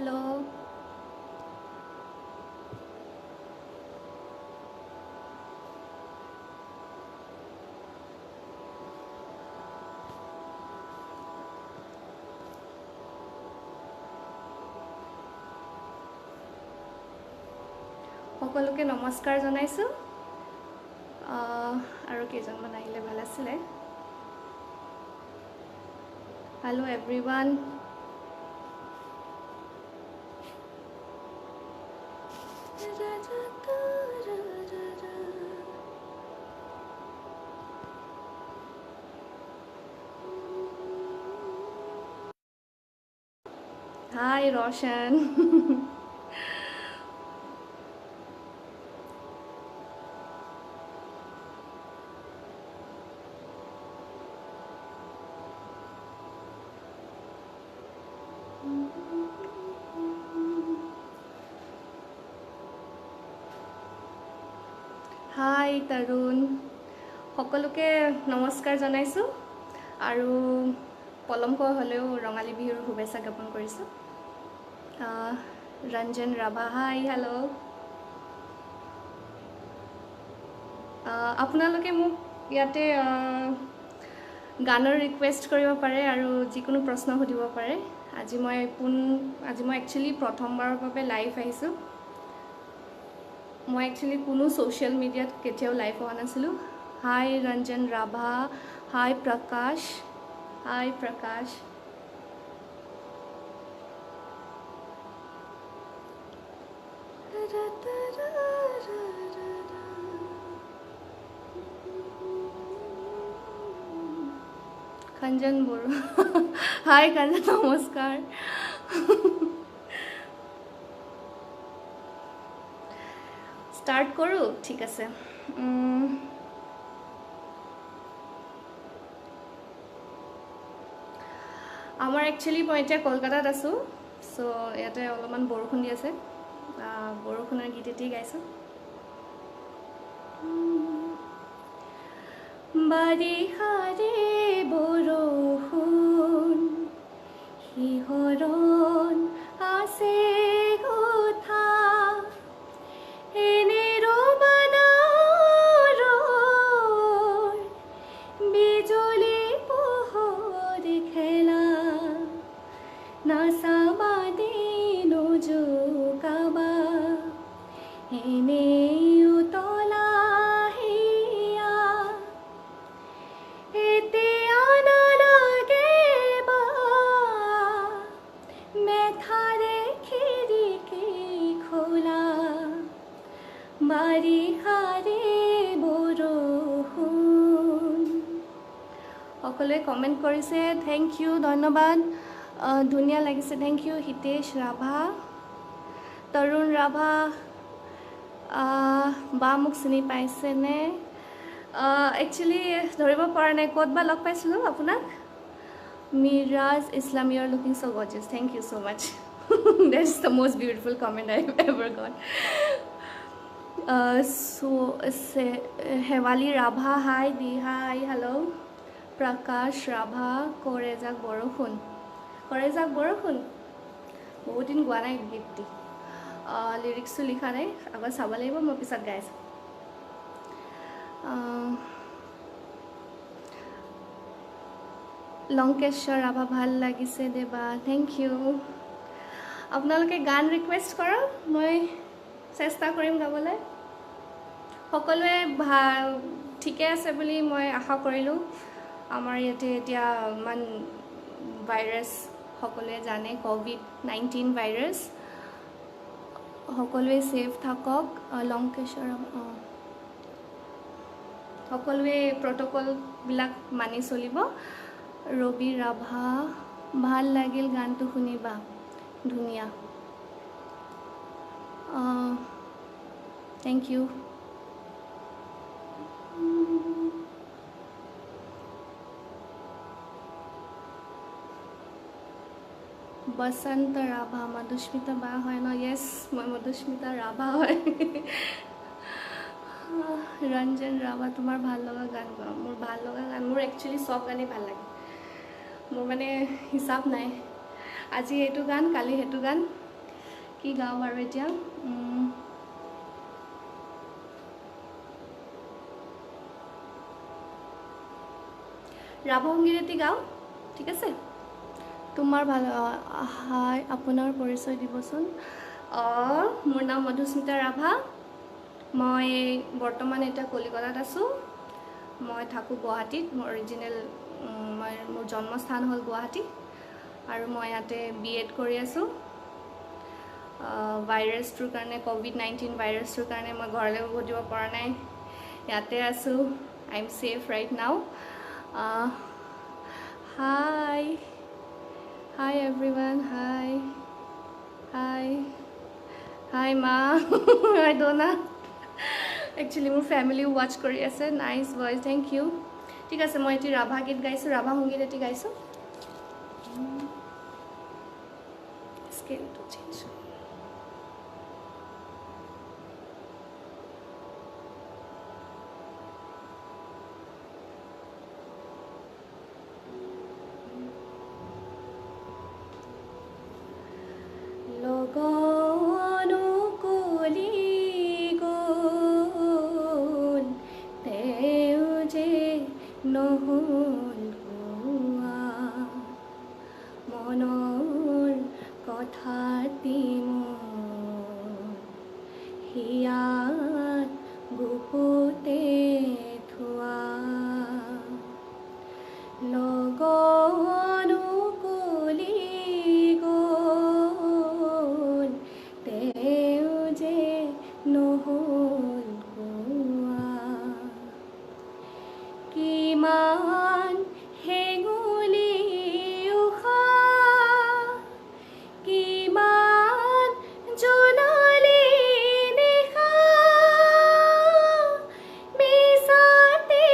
Hello সকলোকে নমস্কাৰ জনাইছো আৰু কেইজনমান আহিলে ভাল আছিলে হেল্ল এভৰিৱান हाय रोशन हाय तरुण সকলোকে নমস্কাৰ জনাইছো আৰু পলমকৈ হলেও ৰঙালী বিহুৰ শুভেচ্ছা জ্ঞাপন কৰিছো ৰঞ্জন ৰাভা হাই হেল্ল আপোনালোকে মোক ইয়াতে গানৰ ৰিকুৱেষ্ট কৰিব পাৰে আৰু যিকোনো প্ৰশ্ন সুধিব পাৰে আজি মই একচুয়ালি প্ৰথমবাৰৰ বাবে লাইভ আহিছো মই একচুয়ালি কোনো সোশ্যাল মিডিয়াত কেতিয়াও লাইভ হোৱা নাছিলো হাই ৰঞ্জন ৰাভা হাই প্ৰকাশ কাঞ্জন বড়ো হাই কাঞ্জন নমস্কাৰ স্টাৰ্ট কৰো ঠিক আছে আমাৰ একচুয়ালি মই এতিয়া কলকাতাত আছো সো ইয়াতে অলপমান বৰষুণ দি আছে বৰষুণৰ গীত এটি গাইছো বাৰিষাৰে বৰষুণ শিহৰণ আছে কথা সকলে কমেন্ট কৰিছে থ্যাংক ইউ ধন্যবাদ ধুনিয়া লাগিছে থ্যাংক ইউ হিতেশ ৰাভা তৰুণ ৰাভা বা মোক চিনি পাইছে নে একচুয়ালি ধৰিব পৰা নাই ক'তবা লগ পাইছিলো আপোনাক Miraj Islam you are looking so gorgeous thank you so much that's the most beautiful comment I have ever got Hewali Rabha hi দি হাই হেল্ল प्रकाश राभा करे जाक बरखुन बहुत दिन गुआ ना गीतटी लिरिक्स लिखा ना आगे चाब लगे मैं पिछत गाई लंकेश्वर राभा भल लगिसे देबा थैंक यू आपनालोके गान रिक्वेस्ट कर मैं चेष्टा करिम गाबले सकलोए ठीके आछे बुली मैं आशा करिलो आमार याते एतिया मान भाइरास सकलोए जाने कोविड-19 भाइरास सकलोए सेफ थाকক लंकेश्वर सकलोए प्रोटोकल बिलाक मानि चलिब रवि राभा ভাল লাগিল গানটো শুনিবা ধুনিয়া थैंक यू बसंत राभा मधुस्मिता बा है न यस मैं मधुस्मिता राभा है रंजन राभा तुम्हार ভাল লগা গান গাও मोर ভাল লগা गान मोर एक्चुअली सब गाने ভাল লাগে मोर माने हिसाब नाई আজি एटु गान काली हेतु गान কি গাওঁ বাৰু এতিয়া ৰাভা সংগীত এটি গাওঁ ঠিক আছে তোমাৰ ভাল হাই আপোনাৰ পৰিচয় দিবচোন মোৰ নাম মধুস্মিতা ৰাভা মই বৰ্তমান এটা কলিকতাত আছোঁ মই থাকোঁ গুৱাহাটীত মোৰ অৰিজিনেল মোৰ জন্মস্থান হ'ল গুৱাহাটী আৰু মই ইয়াতে BEd কৰি আছোঁ ভাইৰাছটোৰ কাৰণে COVID-19 ভাইৰাছটোৰ কাৰণে মই ঘৰলৈ উভতিব পৰা নাই ইয়াতে আছোঁ I am safe right now Hi everyone. Hi ma. I don't know. Actually, my family watch kori ase. Nice voice. Thank you. ঠিক আছে মই এটি ৰাভা গীত গাইছো ৰাভা সংগীত এটি গাইছো স্কেল টু চেঞ্জ লগনো কলি গ'ল তেও যে নহ'ল কোৱা মনৰ কথাটি মোৰ হিয়াত গুপুতে থোৱা লগনো কলি নহ'ল কোৱা কিমান হেঙুলি উশাহ কিমান জোনালী নিশা মিছাতে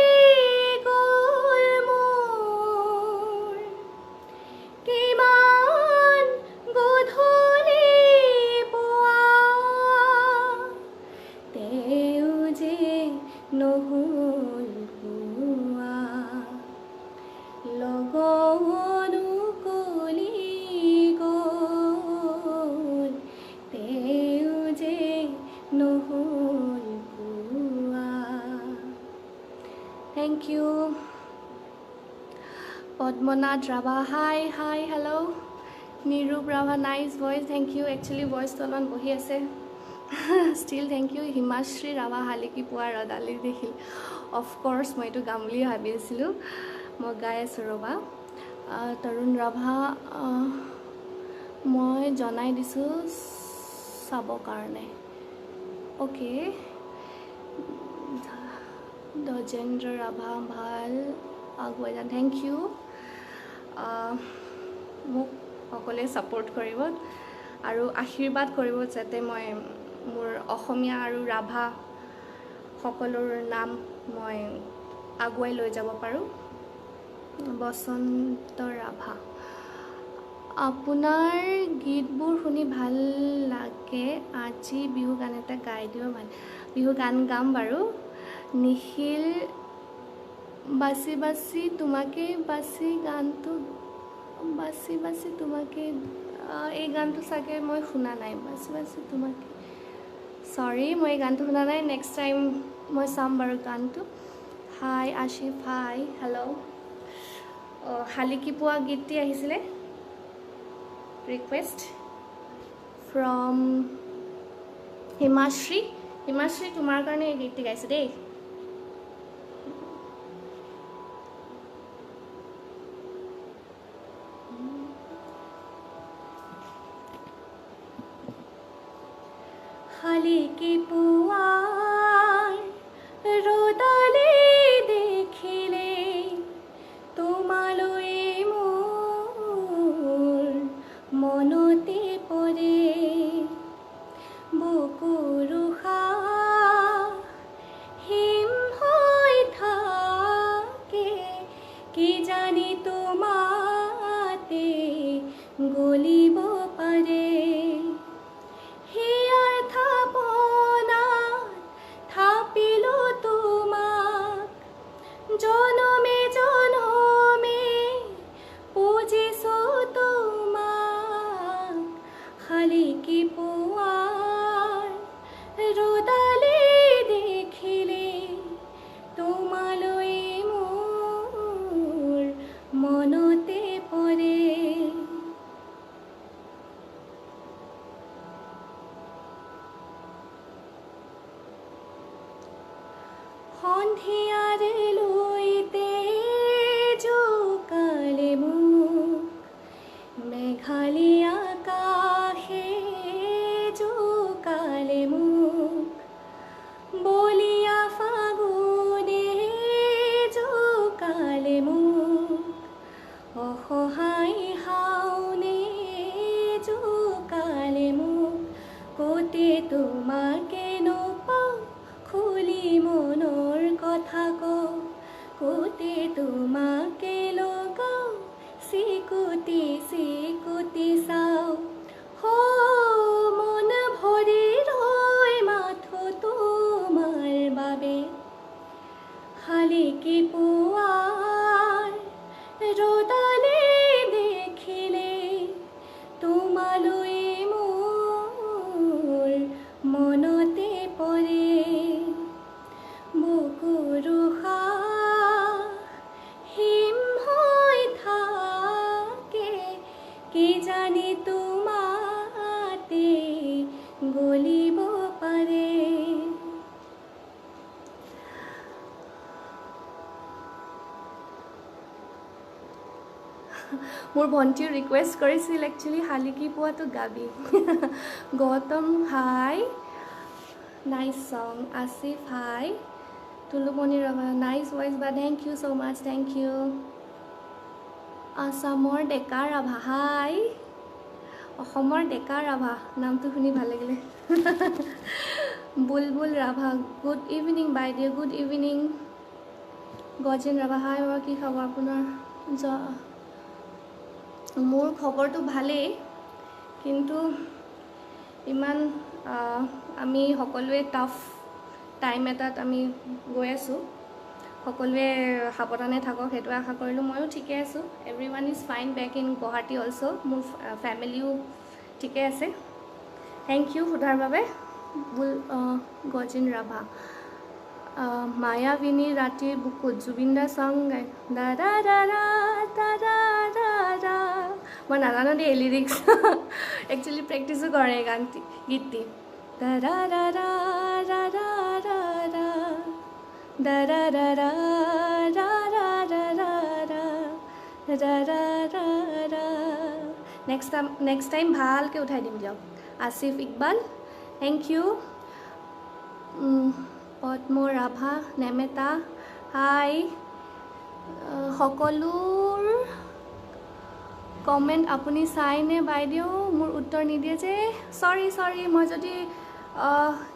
গ'ল মোৰ কিমান গধূলি তেও যে নহ'ল কোৱা লগনো কলি গ'ল তেও যে নহ'ল কোৱা thank you Padmanath Rabha hi hello' Nirup Rabha nice voice thank you actually ভইচটো অলপমান বহি আছে still thank you Himashri Rabha শালিকি পুৱা ৰদালি দেখিল অফক'ৰ্ছ মই এইটো গাম বুলি ভাবি আছিলোঁ মই গাই আছোঁ ৰ'বা তৰুণ ৰাভা মই জনাই দিছোঁ চাবৰ কাৰণে অ'কে দজেন্দ্ৰ ৰাভা ভাল আগুৱাই যাম থেংক ইউ মোক সকলোৱে ছাপোৰ্ট কৰিব আৰু আশীৰ্বাদ কৰিব যাতে মই মোৰ অসমীয়া আৰু ৰাভা সকলোৰ নাম মই আগুৱাই লৈ যাব পাৰোঁ বসন্ত ৰাভা আপোনাৰ গীতবোৰ শুনি ভাল লাগে আজি বিহু গান এটা গাই দিব ভাল বিহু গান গাম বাৰু নিখিল বাছি বাছি তোমাকে বাছি গানটো বাছি বাছি তোমাকে এই গানটো চাগে মই শুনা নাই বাছি বাছি তোমাকে সৰি মই এই গানটো শুনা নাই নেক্সট টাইম মই চাম বাৰু গানটো হাই আশিফ হাই হেল্ল' শালিকি পুৱা গীতটি আহিছিলে ৰিকুৱেষ্ট ফ্ৰম হিমাশ্ৰী তোমাৰ কাৰণে এই গীতটি গাইছোঁ দেই শালিকি পুৱাৰ ৰ'দালি দেখিলে তোমালৈ মোৰ মনতে পৰে বুকুৰ উশাহ সন্ধিয়াৰে লৈতে জোকালে মোক মেঘালী আকাশে জোকালে মোক বলিয়া ফাগুনে জোকালে মোক অসহায় হাওনে জোকালে মোক কতে তোমাকে নপাওঁ খুলি মনৰ কথা কওঁ কতে তোমাকে লগাওঁ চিকুটি চিকুটি চাওঁ মন ভৰি ৰয় মাথো তোমাৰ বাবে শালিকি পুৱাৰ ৰ'দালে দেখিলে তোমালৈ মোৰ মনতে পৰে বুকুৰ হিম হৈ থাকে কি জানি তোমাতে গলিব পাৰে মোৰ ভণ্টিও ৰিকুৱেষ্ট কৰিছিল একচুৱেলি শালিকি পোৱাটো গাবি গৌতম হাই নাইচ সং Asif hi Tulumoni Rabha nice voice বা thank you so' much thank you আছামৰ ডেকা ৰাভা হাই অসমৰ ডেকা ৰাভা নামটো শুনি ভাল লাগিলে বুলবুল ৰাভা গুড ইভিনিং বাইদেউ গুড ইভিনিং গজেন ৰাভা হাই বাবা কি খবৰ আপোনাৰ মোৰ খবৰটো ভালেই কিন্তু ইমান আমি সকলোৱে টাফ টাইম এটাত আমি গৈ আছোঁ সকলোৱে সাৱধানে থাকক সেইটো আশা কৰিলোঁ ময়ো ঠিকে আছোঁ everyone is fine back in Guwahati also' মোৰ ফেমিলিও ঠিকে আছে থেংক ইউ সোধাৰ বাবে গজিন ৰাভা মায়াবিনী ৰাতিৰ বুকুত জুবিন দা চং গাই দাদা দাদা দাদা দাদা মই নাজানো দেই লিৰিক্স একচুৱেলি প্ৰেক্টিছো কৰে এই গানটি গীতটি দাদা দাদা দাদা দাদা দাদা দাদা দাদা দাদা নেক্সট টাইম ভালকৈ উঠাই দিম দিয়ক আসিফ ইকবাল থেংক ইউ পদ্ম ৰাভা নেমেতা হাই সকলোৰ কমেণ্ট আপুনি চাইনে বাইদেউ মোৰ উত্তৰ নিদিয়ে যে চৰি মই যদি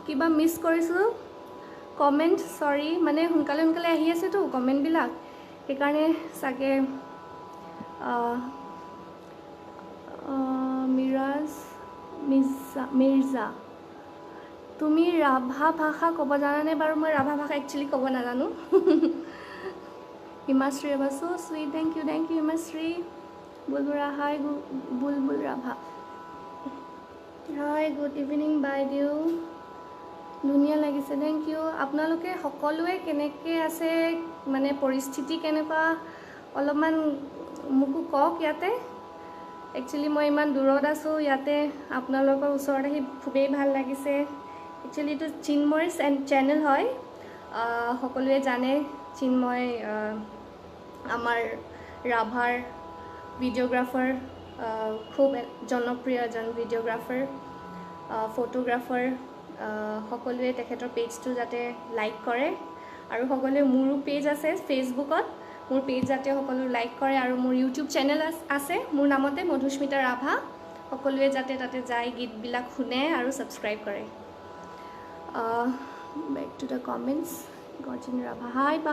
কিবা মিছ কৰিছোঁ কমেণ্ট চৰি মানে সোনকালে আহি আছেতো কমেণ্টবিলাক সেইকাৰণে চাগে মিৰ্জা তুমি ৰাভা ভাষা ক'ব জানানে বাৰু মই ৰাভা ভাষা একচুৱেলি ক'ব নাজানো হিমাশ্ৰী ৰাভা চ' sweet thank you Himashree বুলবুৰা high Bulbul Rabha hi good evening বাইদেউ ধুনীয়া লাগিছে থেংক ইউ আপোনালোকে সকলোৱে কেনেকৈ আছে মানে পৰিস্থিতি কেনেকুৱা অলপমান মোকো কওক ইয়াতে একচুৱেলি মই ইমান দূৰত আছোঁ ইয়াতে আপোনালোকৰ ওচৰত আহি খুবেই ভাল লাগিছে একচুৱেলি এইটো চিন্ময়ৰ চেনেল হয় সকলোৱে জানে চিন্ময় আমাৰ ৰাভাৰ ভিডিঅ'গ্ৰাফাৰ খুব জনপ্ৰিয় এজন ভিডিঅ'গ্ৰাফাৰ ফটোগ্ৰাফাৰ সকলোৱে তেখেতৰ পেজটো যাতে লাইক কৰে আৰু সকলোৱে মোৰো পেজ আছে ফেচবুকত মোৰ পেজ যাতে সকলো লাইক কৰে আৰু মোৰ ইউটিউব চেনেল আছে মোৰ নামতে মধুস্মিতা ৰাভা সকলোৱে যাতে তাতে যায় গীতবিলাক শুনে আৰু ছাবস্ক্ৰাইব কৰে back to the comments Gajin Rabha hi বা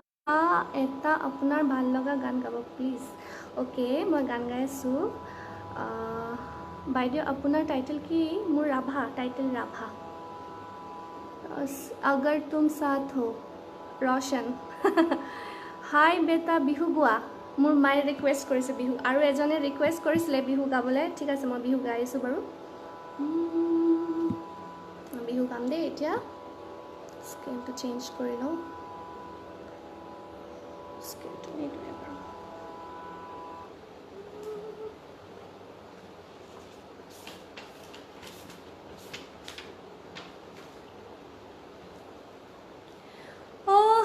এটা আপোনাৰ ভাল লগা গান গাব প্লিজ অ'কে মই গান গাই আছোঁ বাইদেউ আপোনাৰ টাইটেল কি মোৰ ৰাভা টাইটেল ৰাভা अगर तुम साथ हो रोशन हाय बेटा बिहु गोवा मोर माये रिक्वेस्ट करिছে बिहु আৰু এজনে ৰিকুৱেষ্ট কৰিছিলে बिहु গাবলৈ ঠিক আছে মই बिहु গাই আছোঁ বাৰু बिहु গাম দে এতিয়া স্ক্ৰীনটো চেঞ্জ কৰি লওঁ স্ক্ৰীনটো নিদিওঁ বাৰু Oh,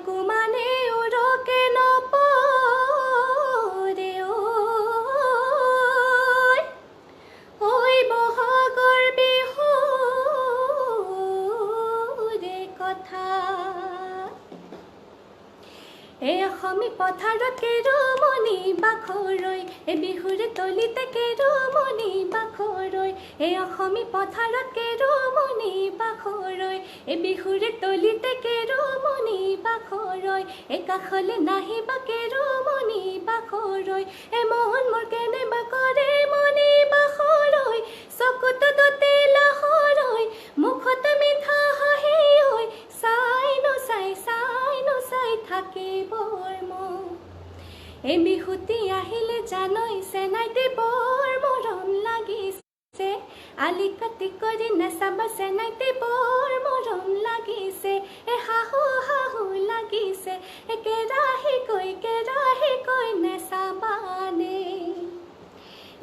চকুমানে উৰকে নপৰে ঐ বহাগৰ বিহুৰে কথা এই অসমী পথাৰত কেৰুমণি বাখৰৈ এই বিহুৰে তলিতে কেৰুমণি বাখৰৈ এই অসমী পথাৰত কেৰুমণি বাখৰৈ এই বিহুৰে তলিতে কেৰুমণি বাখৰৈ এই কাষলে নাহিবা কেৰুমণি বাখৰৈ এই মোহন মোৰ কেনেবা কৰে মণি বাখৰৈ চকুত দুটি লাহৰৈ মুখত মিঠা হাঁহি ঐ চাই নচাই থাকে বৰ মন এই বিহুতি আহিলে জানৈ চেনাইতে বৰ মৰম লাগিছে আলি কাটি কৰি নেচাবা চেনাইতে বৰ মৰম লাগিছে এ হাহু লাগিছে কেৰাহী কৈ নেচাবানে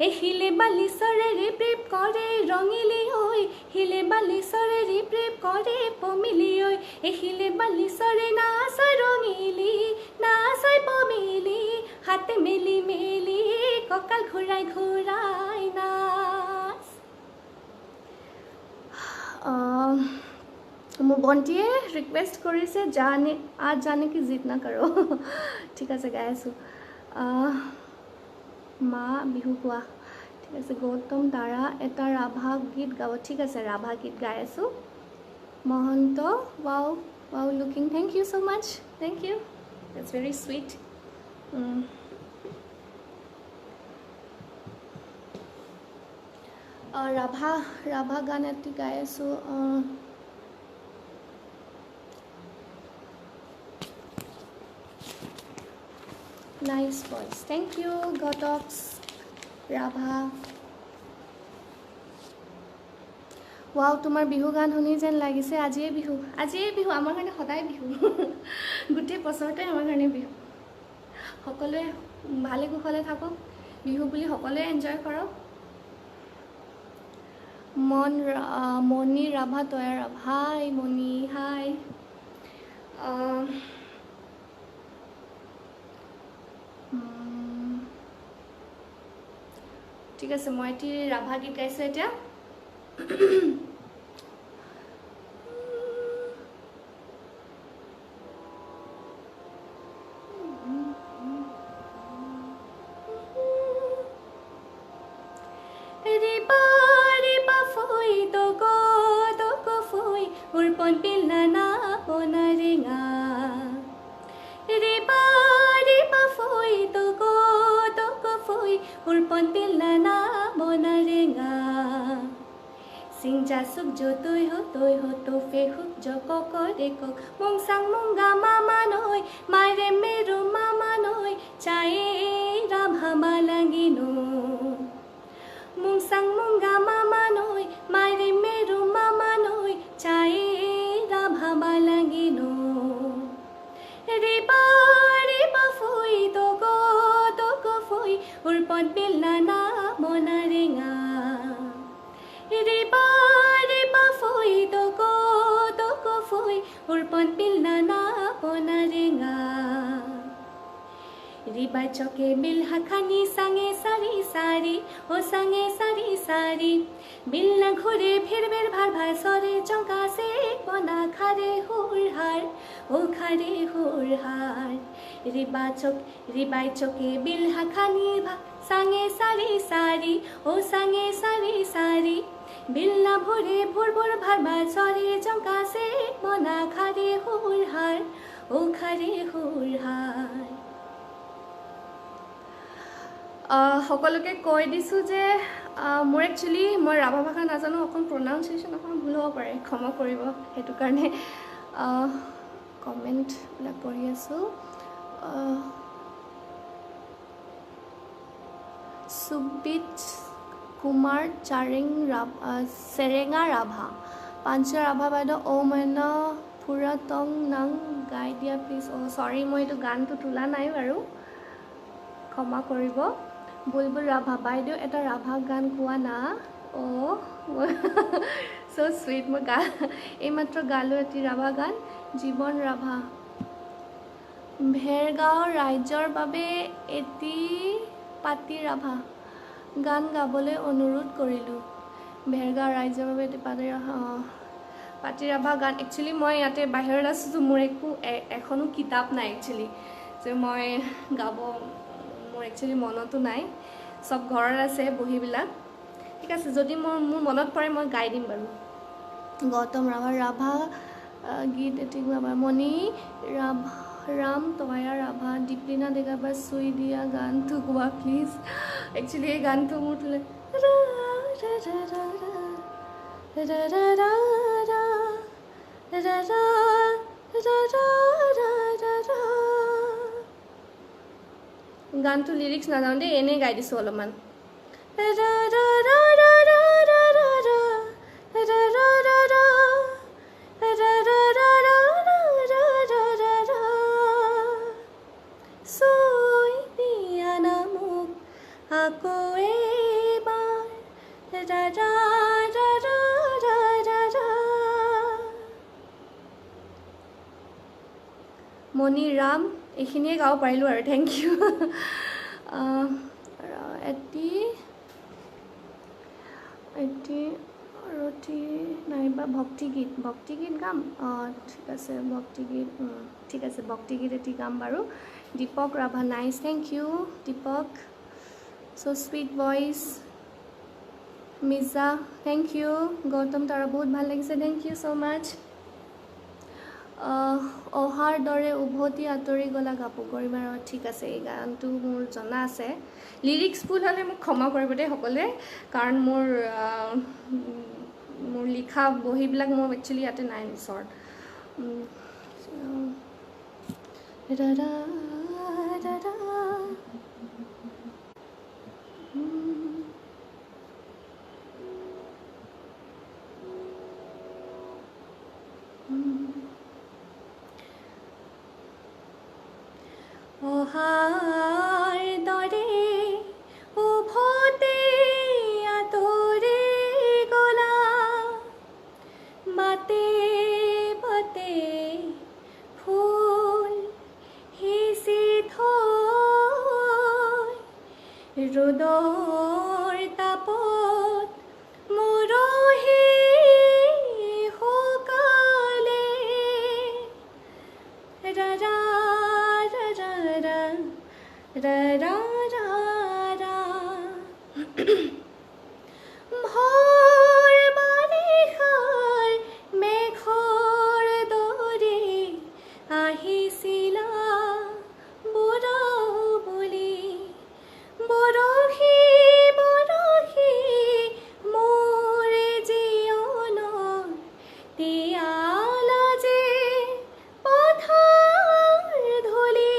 এই শিলে বালিচৰে ৰিপ্ৰিপ কৰে ৰঙিলি ঐ শিলে বালিচৰে ৰিপ্ৰিপ কৰে পমিলি ঐ এই শিলে বালিচৰে নাচাই ৰঙিলি নাচাই পমিলি হাতে মেলি কঁকাল ঘূৰাই নাচ মোৰ ভণ্টিয়ে ৰিকুৱেষ্ট কৰিছে আজ জানে কি জিদ না কৰো ঠিক আছে গাই আছোঁ মা বিহু গোৱা ঠিক আছে গৌতম দ্বাৰা এটা ৰাভা গীত গাব ঠিক আছে ৰাভা গীত গাই আছোঁ Mahanta wow looking thank you so' much thank you it's very sweet Rabha গান এটি গাই আছোঁ নাইচ ভইচ থেংক ইউ গটক্স ৰাভা ৱাও তোমাৰ বিহু গান শুনি যেন লাগিছে আজিয়ে বিহু আমাৰ কাৰণে সদায় বিহু গোটেই বছৰতে আমাৰ কাৰণে বিহু সকলোৱে ভালে কুশলে থাকক বিহু বুলি সকলোৱে এনজয় কৰক মণি ৰাভা তয়া ৰাভা হাই মণি হাই ঠিক আছে মই এটি ৰাভা গীত গাইছোঁ এতিয়া উৰ্পণ পিল্লা না পনাৰেঙা ৰিবা ফৈ তক ফৈ উৰ্পণ পিল্লা না বনাৰেঙা সিংজা সুক যতৈ হতো ফেহুক জকক ৰেকক মংসাং মংগা মামা নৈ মাৰে মেৰু মামা নৈ চাই ৰাভা মালাঙিনো মংসাং মংগা মামা নৈ মাৰে মেৰু মামা নৈ চাই ৰাভা মালাঙিনো ৰিবা ফৈ তক ফৈ উৰ্পণ পিল্লা না বনাৰেঙা ৰিবা ফৈ তক ফৈ উৰ্পণ পিল্লা না বনাৰেঙা ৰিবা চকে বিলহা খানি সাঙে সারি ও সাঙে সারি বিলনা ঘুরে ফির ভার সরে চঙ্কা সে পনা খারে হুরহার ও খারে হুরহার রিবাই চকে বিলহা খানি সাঙে সারি ও সাঙে সারি বিলনা ভরে ভোর ভার সরে চঙ্কা সে পনা খারে হুরহার ও খারে হুরহার সকলোকে কৈ দিছোঁ যে মোৰ একচুৱেলি মই ৰাভা ভাষা নাজানো অকণ প্ৰনাউন্সিয়েশ্যন অকণ ভুল হ'ব পাৰে ক্ষমা কৰিব সেইটো কাৰণে কমেণ্টবিলাক পঢ়ি আছোঁ সুবিত কুমাৰ চেৰেঙা ৰাভা পাঞ্চ ৰাভা বাইদেউ মইন ফুৰা টং নাং গাই দিয়া প্লিজ চৰি মই এইটো গানটো তোলা নাই বাৰু ক্ষমা কৰিব বুলবুল ৰাভা বাইদেউ এটা ৰাভা গান গোৱা না চ' চুইট মই এইমাত্ৰ গালোঁ এটি ৰাভা গান জীৱন ৰাভা ভেৰগাঁও ৰাইজৰ বাবে এটি পাতি ৰাভা গান গাবলৈ অনুৰোধ কৰিলোঁ। ভেৰগাঁও ৰাইজৰ বাবে এটি পাতি ৰাভা গান একচুৱেলি মই ইয়াতে বাহিৰত আছোঁ, মোৰ এখনো কিতাপ নাই একচুৱেলি যে মই গাব, মোৰ একচুৱেলি মনতো নাই, চব ঘৰত আছে বহীবিলাক। ঠিক আছে, যদি মোৰ মনত পৰে মই গাই দিম বাৰু। গৌতম ৰাভা গীত এটি গোৱা, মণি ৰাম তয়া ৰাভা, দীপলিনা ডেকা চুই দিয়া গানটো গোৱা প্লিজ। একচুৱেলি এই গানটো মোৰ গানটো লিৰিক্স নাজানো দেই, এনেই গাই দিছোঁ অলপমান। মণি ৰাম এইখিনিয়ে গাব পাৰিলোঁ আৰু, থেংক ইউ। এটি নাইবা ভক্তিগীত গাম। ঠিক আছে, ভক্তিগীত এটি গাম বাৰু। Dipak Rabha, nice, thank you Dipak, so' sweet voice. Mirza, thank you. Gautam Tara, বহুত ভাল লাগিছে, থেংক ইউ ছ' মাছ। অহাৰ দৰে উভতি আঁতৰি গ'লা গাপু গৰিমাৰ, ঠিক আছে, এই গানটো মোৰ জনা আছে। লিৰিক্স ভুল হ'লে মোক ক্ষমা কৰিব দেই সকলোৱে, কাৰণ মোৰ লিখা বহীবিলাক মোৰ একচুৱেলি ইয়াতে নাই ওচৰত। অহাৰ দৰে উভতি আঁতৰি গ'লা, বাটে বাটে ফুল সিঁচি থৈ, ৰ'দৰ তাপত মৰহি শুকালে, ৰাৰা ভৰ বাৰিষাৰ মেঘৰ দৰে আহিছিলা বুঢ়াবুলি, বৰশী বৰশী মোৰ জীৱনৰ তিয়ালা যে পথাৰ ধূলি,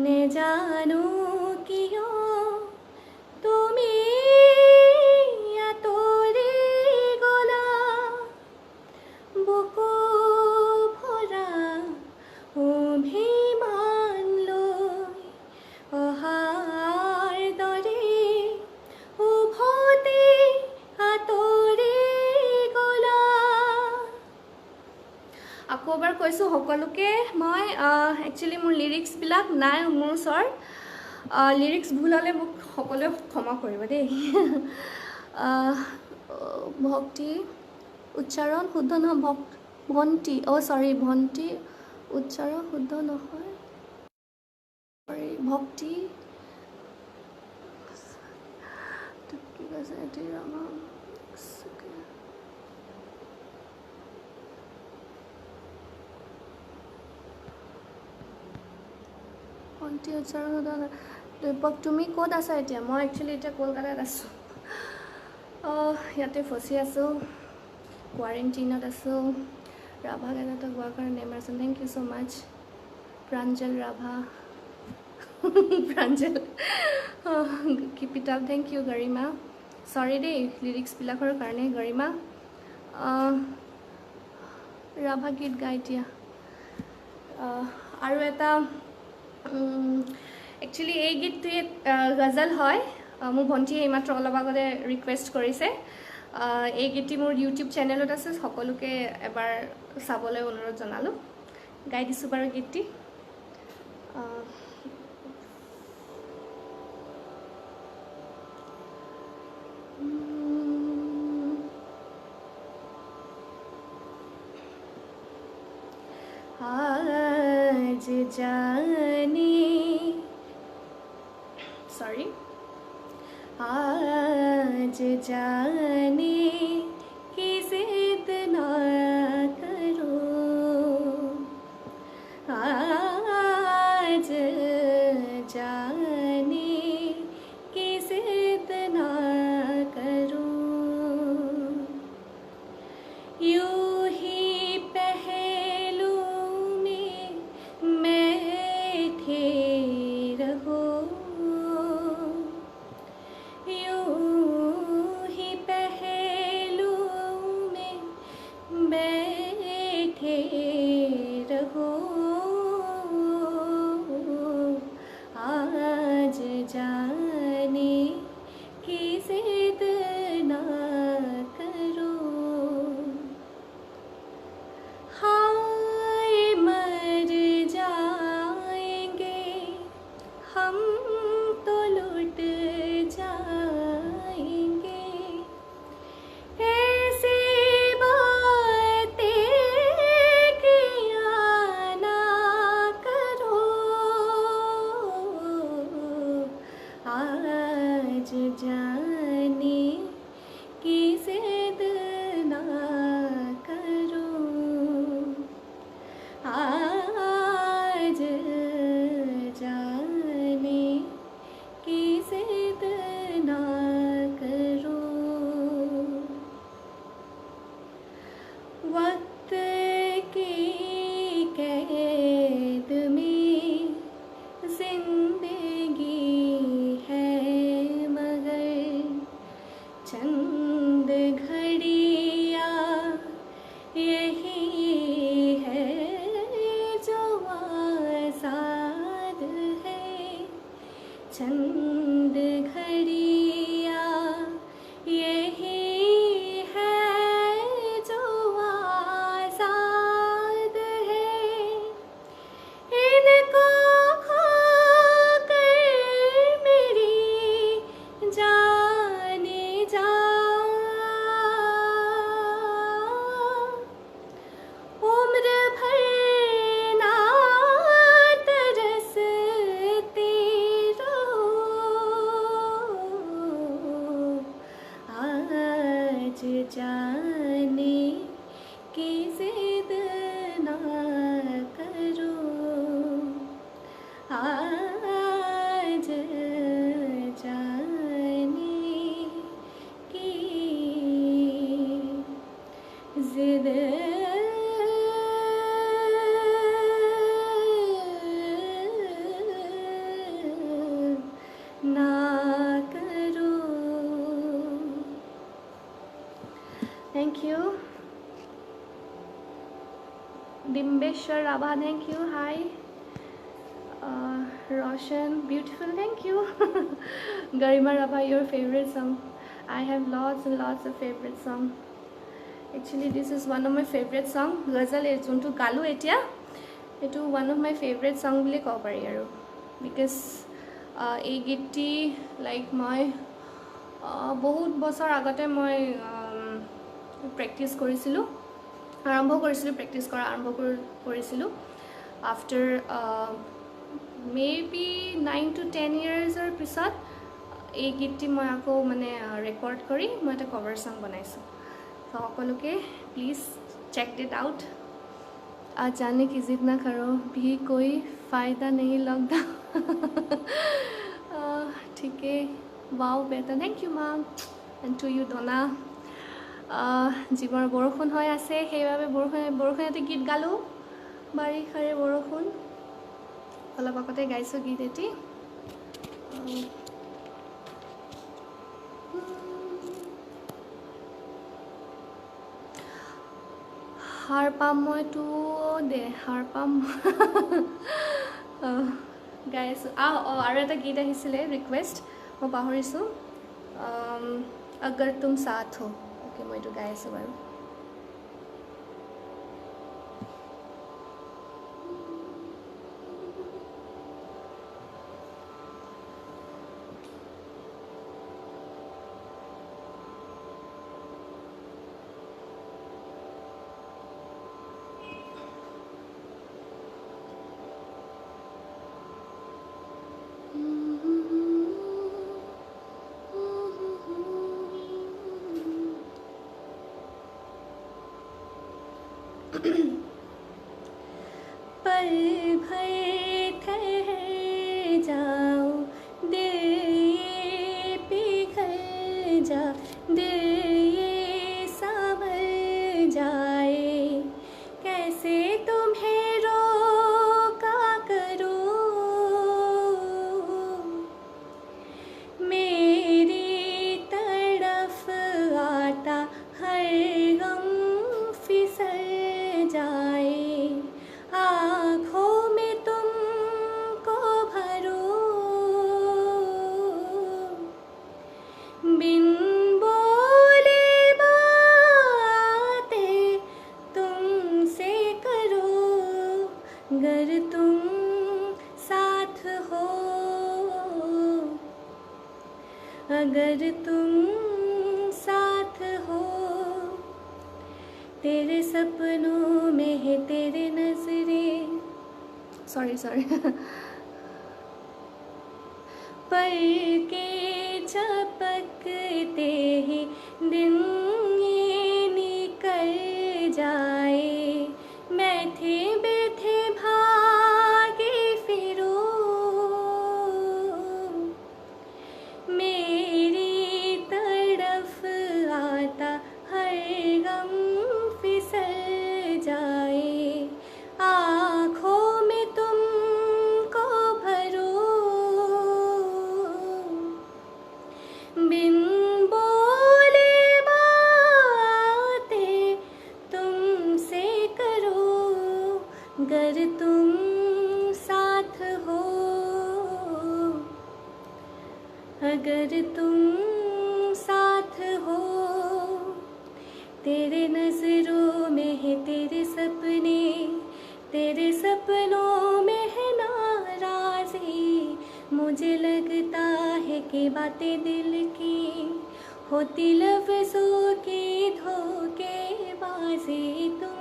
নেজানো কিয় তুমি আঁতৰি গ'লা, বুকু ভৰা অভিমান লৈ, অহাৰ দৰে উভতি আঁতৰি গ'লা। আকৌ এবাৰ কৈছোঁ সকলোকে, মই একচুৱেলি মোৰ লিৰিক্সবিলাক নাই মোৰ ওচৰত, লিৰিক্স ভুল হ'লে মোক সকলোৱে ক্ষমা কৰিব দেই। ভক্তি উচ্চাৰণ শুদ্ধ নহয়, ভণ্টি ভণ্টি উচ্চাৰণ শুদ্ধ নহয়, ভক্তি ঠিক আছে। ভণ্টি উচ্চাৰণ শুদ্ধ নহয়। দীপক, তুমি ক'ত আছা এতিয়া? মই একচুৱেলি এতিয়া কলকাতাত আছোঁ, ইয়াতে ফচি আছোঁ, কোৱাৰেণ্টিনত আছোঁ। ৰাভা গান এটা গোৱাৰ কাৰণে Emerson, thank you so' much. Pranjal Rabha, Pranjal keep it up, thank you Garima. Sorry দেই লিৰিক্সবিলাকৰ কাৰণে গৰিমা। ৰাভা গীত গাই দিয়া। আৰু এটা একচুৱেলি এই গীতটোৱে গজল হয়, মোৰ ভণ্টিয়ে এইমাত্ৰ অলপ আগতে ৰিকুৱেষ্ট কৰিছে। এই গীতটি মোৰ ইউটিউব চেনেলত আছে, সকলোকে এবাৰ চাবলৈ অনুৰোধ জনালোঁ। গাই দিছোঁ বাৰু গীতটি। Uh, आज जाने सॉरी आज जाने की जिद ना करो, आज जाने की जिद ना करो, यूं ही पहलू में बैठे रहो, यूं ही पहलू में बैठे रहो, आज जाने की जिद ना करो, हाय मर जाएंगे हम तो लुट जाएंगे, ऐसी बातें किया ना करो, आज जाने की जिद ना करो, आज जाने की जिद ना करो, वक्त की कैद में जिंदगी है मगर चंद घड़ियाँ यही है जो आज़ाद है, चंद घड़ियाँ यही है जो आज़ाद है, इनको खोकर मेरी जाने जा, उम्र भर ना तरसते रहो, आज जाने की जिद ना करो, आज जाने की जिद ना करो। Thank you Dimbeswar Rabha, thank you, hi Roshan, beautiful, thank you. Garima Rabha, your favorite song? I have lots and lots of favorite song. Actually, this is one of my favorite song. Ghazal juntu galu etia, etu one of my favorite song bole kobo pari aru, because ei giti like moi bahut bochor agote moi practice korisilu, arambho korisilu, practice kora arambho korisilu after maybe 9 to 10 years or pisat ei giti moi ako mane record kori moi eta cover song banaisu. So সকলোকে please check it out. आज जाने की जिद ना करो भी कोई फ़ायदा नहीं लॉकडाउन। ठीक है, वाओ बेटा, thank you ma'am and to you Dona. Jiban बरषुण হৈ আছে সেইভাবে বৰষুণতে গীত গালো, বাৰিষাৰে বৰষুণ অলপ আগতে গাইছো গীত এটি। হাৰ পাম মইতো দে হাৰ পাম গাই আছো। আৰু এটা গীত আহিছিলে ৰিকুৱেষ্ট, মই পাহৰিছোঁ, अगर तुम साथ हो। ओके, মই এইটো গাই আছো বাৰু। अगर तुम साथ हो, तेरे सपनों में है तेरे नजरें, सॉरी पर के झपकते ही दिन ये निकल जाए, बैठे बैठे भागे फिरो, मेरी तरफ आता हर गम फिसल जाए, आँखों में तुमको भरो, बिन बोले बातें तुमसे करो, गर तुम साथ हो, अगर तुम साथ हो, तेरे नजरों में है तेरे सपने, तेरे सपनों में है नाराज़ी, मुझे लगता है कि बातें दिल की होती लफ्ज़ों की धोखेबाजी, तुम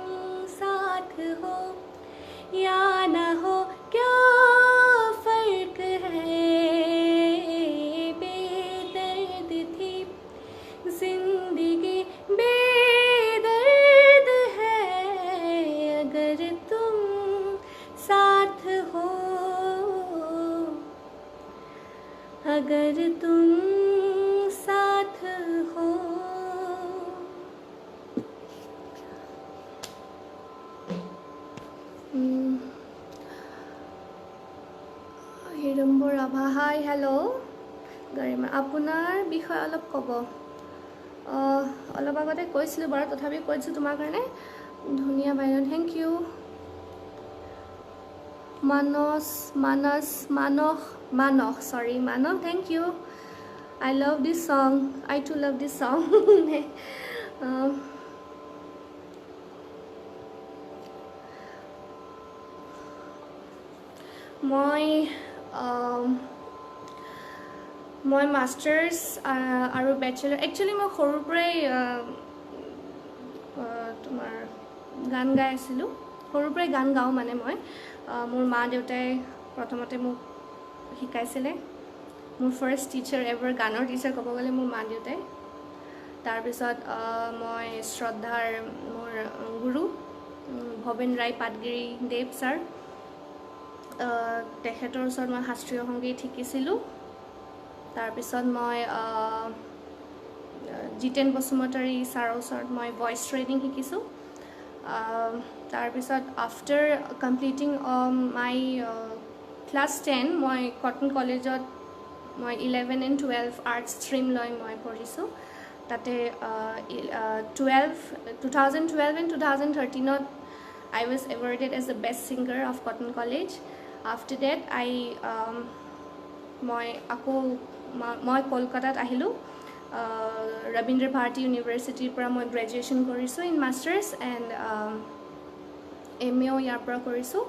साथ हो या ना हो क्या फ़र्क है, बेदर्द थी जिंदगी बेदर्द है, अगर तुम साथ हो, अगर तुम साथ हो। হিৰম্বৰ ৰাভা, হাই হেল্ল', গাৰিমা আপোনাৰ বিষয়ে অলপ ক'ব। অলপ আগতে কৈছিলোঁ বাৰু, তথাপি কৈছোঁ তোমাৰ কাৰণে। ধুনীয়া বাইদেউ, thank U. Manas, sorry, Manav, thank you. I love this song. I too love this song. মই মাষ্টাৰ্ছ আৰু বেচেলাৰ, একচুৱেলি মই সৰুৰ পৰাই তোমাৰ গান গাই আছিলোঁ, সৰুৰ পৰাই গান গাওঁ মানে মই। মোৰ মা দেউতাই প্ৰথমতে মোক শিকাইছিলে, মোৰ ফাৰ্ষ্ট টিচাৰ এভাৰ, গানৰ টিচাৰ ক'ব গ'লে মোৰ মা দেউতাই। তাৰপিছত মই শ্ৰদ্ধাৰ মোৰ গুৰু ভৱেন ৰায় পাটগিৰি দেৱ ছাৰ, তেখেতৰ ওচৰত মই শাস্ত্ৰীয় সংগীত শিকিছিলোঁ। তাৰপিছত মই জিতেন বসুমতাৰী ছাৰৰ ওচৰত মই ভইচ ট্ৰেইনিং শিকিছোঁ। তাৰপিছত আফটাৰ কমপ্লিটিং মাই ক্লাছ 10 মই কটন কলেজত মই 11 and 12 আৰ্টছ ষ্ট্ৰীম লৈ মই পঢ়িছোঁ। তাতে 2012 and 2013 I was awarded as the best singer of Cotton College. After that মই কলকাতাত আহিলোঁ, ৰবীন্দ্ৰ ভাৰতী ইউনিভাৰ্চিটিৰ পৰা মই গ্ৰেজুৱেশ্যন কৰিছোঁ ইন মাষ্টাৰ্ছ এণ্ড MA ইয়াৰ পৰা কৰিছোঁ।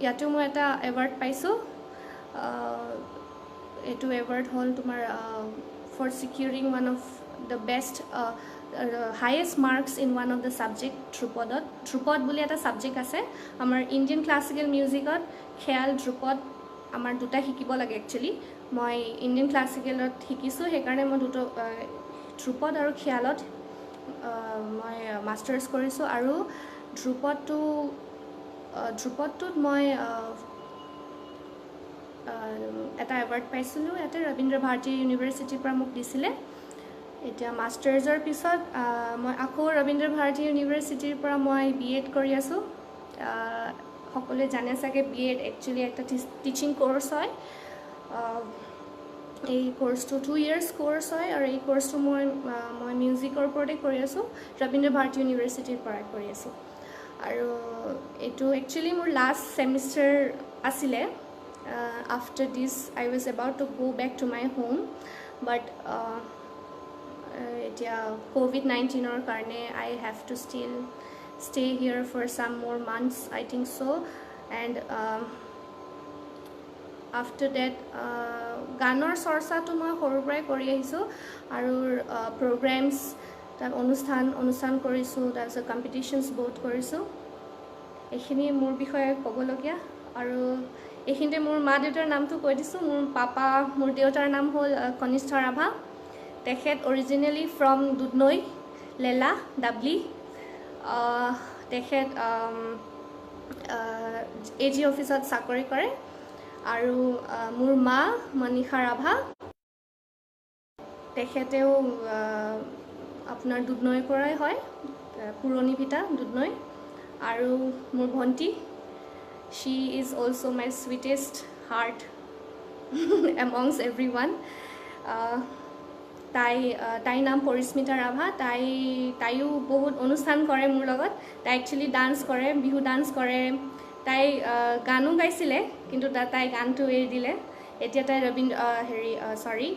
ইয়াতেও মই এটা এৱাৰ্ড পাইছোঁ। এইটো এৱাৰ্ড হ'ল তোমাৰ for securing one of the best highest marks in one of the subject ধ্ৰুপদত। ধ্ৰুপদ বুলি এটা ছাবজেক্ট আছে আমাৰ ইণ্ডিয়ান ক্লাছিকেল মিউজিকত, খেয়াল ধ্ৰুপদ আমাৰ দুটা শিকিব লাগে একচুৱেলি। মই ইণ্ডিয়ান ক্লাছিকেলত শিকিছোঁ, সেইকাৰণে মই দুটা ধ্ৰুপদ আৰু খেয়ালত মই মাষ্টাৰ্ছ কৰিছোঁ। আৰু ধ্ৰুপদটোত মই এটা এৱাৰ্ড পাইছিলোঁ, ইয়াতে ৰবীন্দ্ৰ ভাৰতী ইউনিভাৰ্চিটিৰ পৰা মোক দিছিলে। এতিয়া মাষ্টাৰ্ছৰ পিছত মই আকৌ ৰবীন্দ্ৰ ভাৰতী ইউনিভাৰ্চিটিৰ পৰা মই BEd কৰি আছোঁ। সকলোৱে জানে চাগে BEd একচুৱেলি এটা টিচিং কোৰ্চ হয়। এই কোৰ্চটো 2 years কোৰ্চ হয়, আৰু এই কোৰ্চটো মই মিউজিকৰ ওপৰতে কৰি আছোঁ, ৰবীন্দ্ৰ ভাৰতী ইউনিভাৰ্চিটিৰ পৰাই কৰি আছোঁ। আৰু এইটো একচুৱেলি মোৰ লাষ্ট ছেমিষ্টাৰ আছিলে। After this I was about to go back to my home, but এতিয়া COVID-19 কাৰণে I have to still stay here for some মোৰ months I think so'. And after that গানৰ চৰ্চাটো মই সৰুৰ পৰাই কৰি আহিছোঁ আৰু প্ৰগ্ৰেমছ তাৰ অনুষ্ঠান কৰিছোঁ তাৰপিছত কম্পিটিশ্যনছ বহুত কৰিছোঁ এইখিনি মোৰ বিষয়ে ক'বলগীয়া আৰু এইখিনিতে মোৰ মা দেউতাৰ নামটো কৈ দিছোঁ মোৰ দেউতাৰ নাম হ'ল কনিষ্ঠ ৰাভা তেখেত অৰিজিনেলি ফ্ৰম দুধনৈ লেলা ডাবলি তেখেত AG অফিচত চাকৰি কৰে আৰু মোৰ মা মনীষা ৰাভা তেখেতেও আপোনাৰ দুধনৈৰ পৰাই হয় পুৰণি ভিটা দুধনৈ আৰু মোৰ ভণ্টি she is also my sweetest heart amongst everyone তাইৰ নাম পৰিস্মিতা ৰাভা তাইও বহুত অনুষ্ঠান কৰে মোৰ লগত তাই একচুৱেলি ডান্স কৰে বিহু ডান্স কৰে তাই গানো গাইছিলে কিন্তু তাই গানটো এৰি দিলে এতিয়া তাই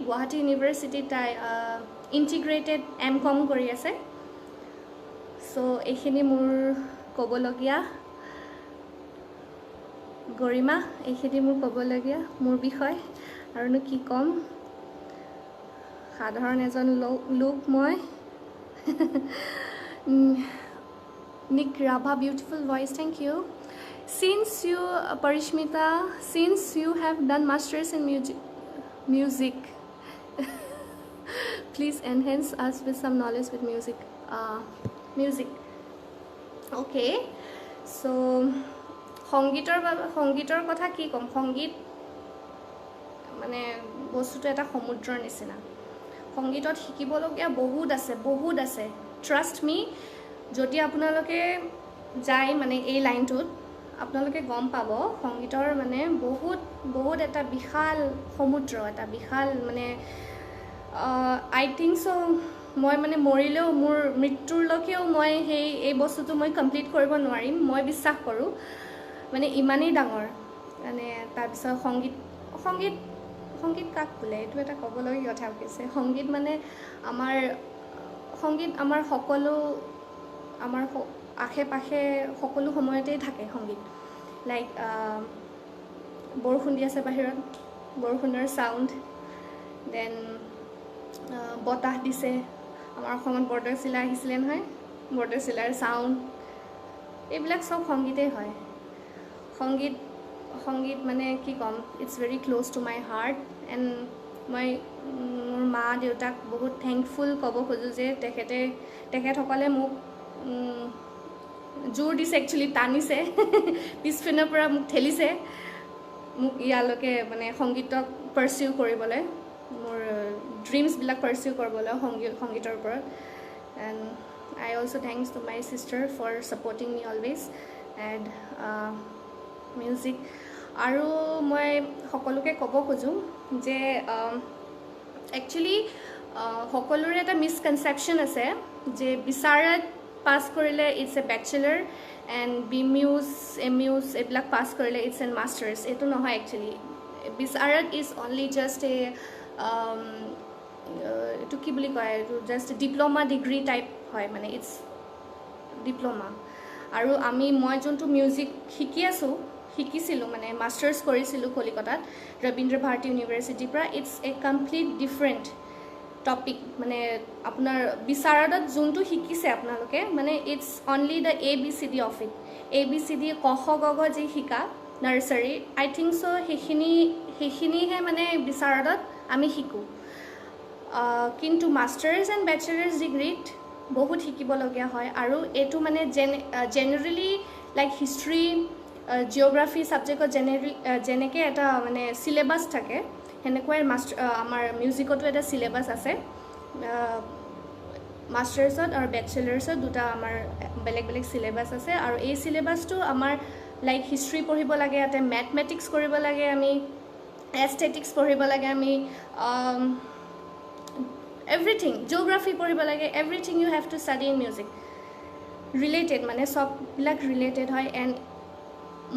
গুৱাহাটী ইউনিভাৰ্চিটিত তাই ইণ্টিগ্ৰেটেড M.Com কৰি আছে চ' এইখিনি মোৰ ক'বলগীয়া গৰিমা এইখিনি মোৰ ক'বলগীয়া মোৰ বিষয় আৰুনো কি ক'ম সাধাৰণ এজন লোক মই Nick Rabha beautiful voice thank you since you Parishmita since you have done masters in music please enhance us with some knowledge with music okay so সংগীতৰ কথা কি ক'ম সংগীত মানে বস্তুটো এটা সমুদ্ৰৰ নিচিনা সংগীতত শিকিবলগীয়া বহুত আছে ট্ৰাষ্ট মি যদি আপোনালোকে যায় মানে এই লাইনটোত আপোনালোকে গম পাব সংগীতৰ মানে বহুত এটা বিশাল সমুদ্ৰ এটা বিশাল মানে আই থিংক চ' মই মানে মৰিলেও মোৰ মৃত্যুৰলৈকেও মই এই বস্তুটো মই কমপ্লিট কৰিব নোৱাৰিম মই বিশ্বাস কৰোঁ মানে ইমানেই ডাঙৰ মানে তাৰপিছত সংগীত কাক বোলে এইটো এটা ক'বলগীয়া কথা কৈছে সংগীত মানে আমাৰ সকলো আমাৰ আশে পাশে সকলো সময়তেই থাকে সংগীত লাইক বৰষুণ দি আছে বাহিৰত বৰষুণৰ চাউণ্ড দেন বতাহ দিছে আমাৰ অসমত বৰদৈচিলা আহিছিলে নহয় বৰদৈচিলাৰ চাউণ্ড এইবিলাক চব সংগীতেই হয় সংগীত মানে কি ক'ম it's very close to my heart and মই মোৰ মা দেউতাক বহুত থেংকফুল ক'ব খোজোঁ যে তেখেতসকলে মোক জোৰ দিছে একচুৱেলি টানিছে পিছপিনৰ পৰা মোক ঠেলিছে মোক ইয়ালৈকে মানে সংগীতক পাৰ্চিউ কৰিবলৈ মোৰ ড্ৰিমছবিলাক পাৰ্চিউ কৰিবলৈ সংগীতৰ ওপৰত and I also' thanks to my sister for supporting me always and music আৰু মই সকলোকে ক'ব খোজোঁ যে একচুৱেলি সকলোৰে এটা মিছকনচেপশ্যন আছে যে বিচাৰত পাছ কৰিলে it's a bachelor and BMUs MUs এইবিলাক পাছ কৰিলে ইটছ এন মাষ্টাৰ্ছ এইটো নহয় একচুৱেলি বিচাৰত ইজ অনলি জাষ্ট এইটো কি বুলি কয় এইটো জাষ্ট ডিপ্ল'মা ডিগ্ৰী টাইপ হয় মানে ইটছ ডিপ্ল'মা আৰু মই যোনটো মিউজিক শিকিছিলোঁ মানে মাষ্টাৰ্ছ কৰিছিলোঁ কলিকতাত ৰবীন্দ্ৰ ভাৰতী ইউনিভাৰ্চিটিৰ পৰা it's a complete different topic মানে আপোনাৰ বিচাৰদত যোনটো শিকিছে আপোনালোকে মানে it's only the ABCD of it ABCD ক খ গ ঘ যি শিকা নাৰ্চাৰী আই থিংক চ' সেইখিনিহে মানে বিচাৰদত আমি শিকোঁ কিন্তু মাষ্টাৰ্ছ এণ্ড বেচেলাৰ্ছ ডিগ্ৰীত বহুত শিকিবলগীয়া হয় আৰু এইটো মানে জেনেৰেলি লাইক হিষ্ট্ৰী জিঅ'গ্ৰাফি ছাবজেক্টত যেনেকৈ এটা মানে চিলেবাছ থাকে সেনেকুৱাই আমাৰ মিউজিকতো এটা চিলেবাছ আছে মাষ্টাৰ্ছত আৰু বেচেলাৰ্ছত দুটা আমাৰ বেলেগ চিলেবাছ আছে আৰু এই চিলেবাছটো আমাৰ লাইক হিষ্ট্ৰী পঢ়িব লাগে ইয়াতে মেথমেটিক্স কৰিব লাগে আমি এস্থেটিক্স পঢ়িব লাগে আমি এভৰিথিং জিঅ'গ্ৰাফি পঢ়িব লাগে everything you have to study in music related মানে চববিলাক ৰিলেটেড হয় এণ্ড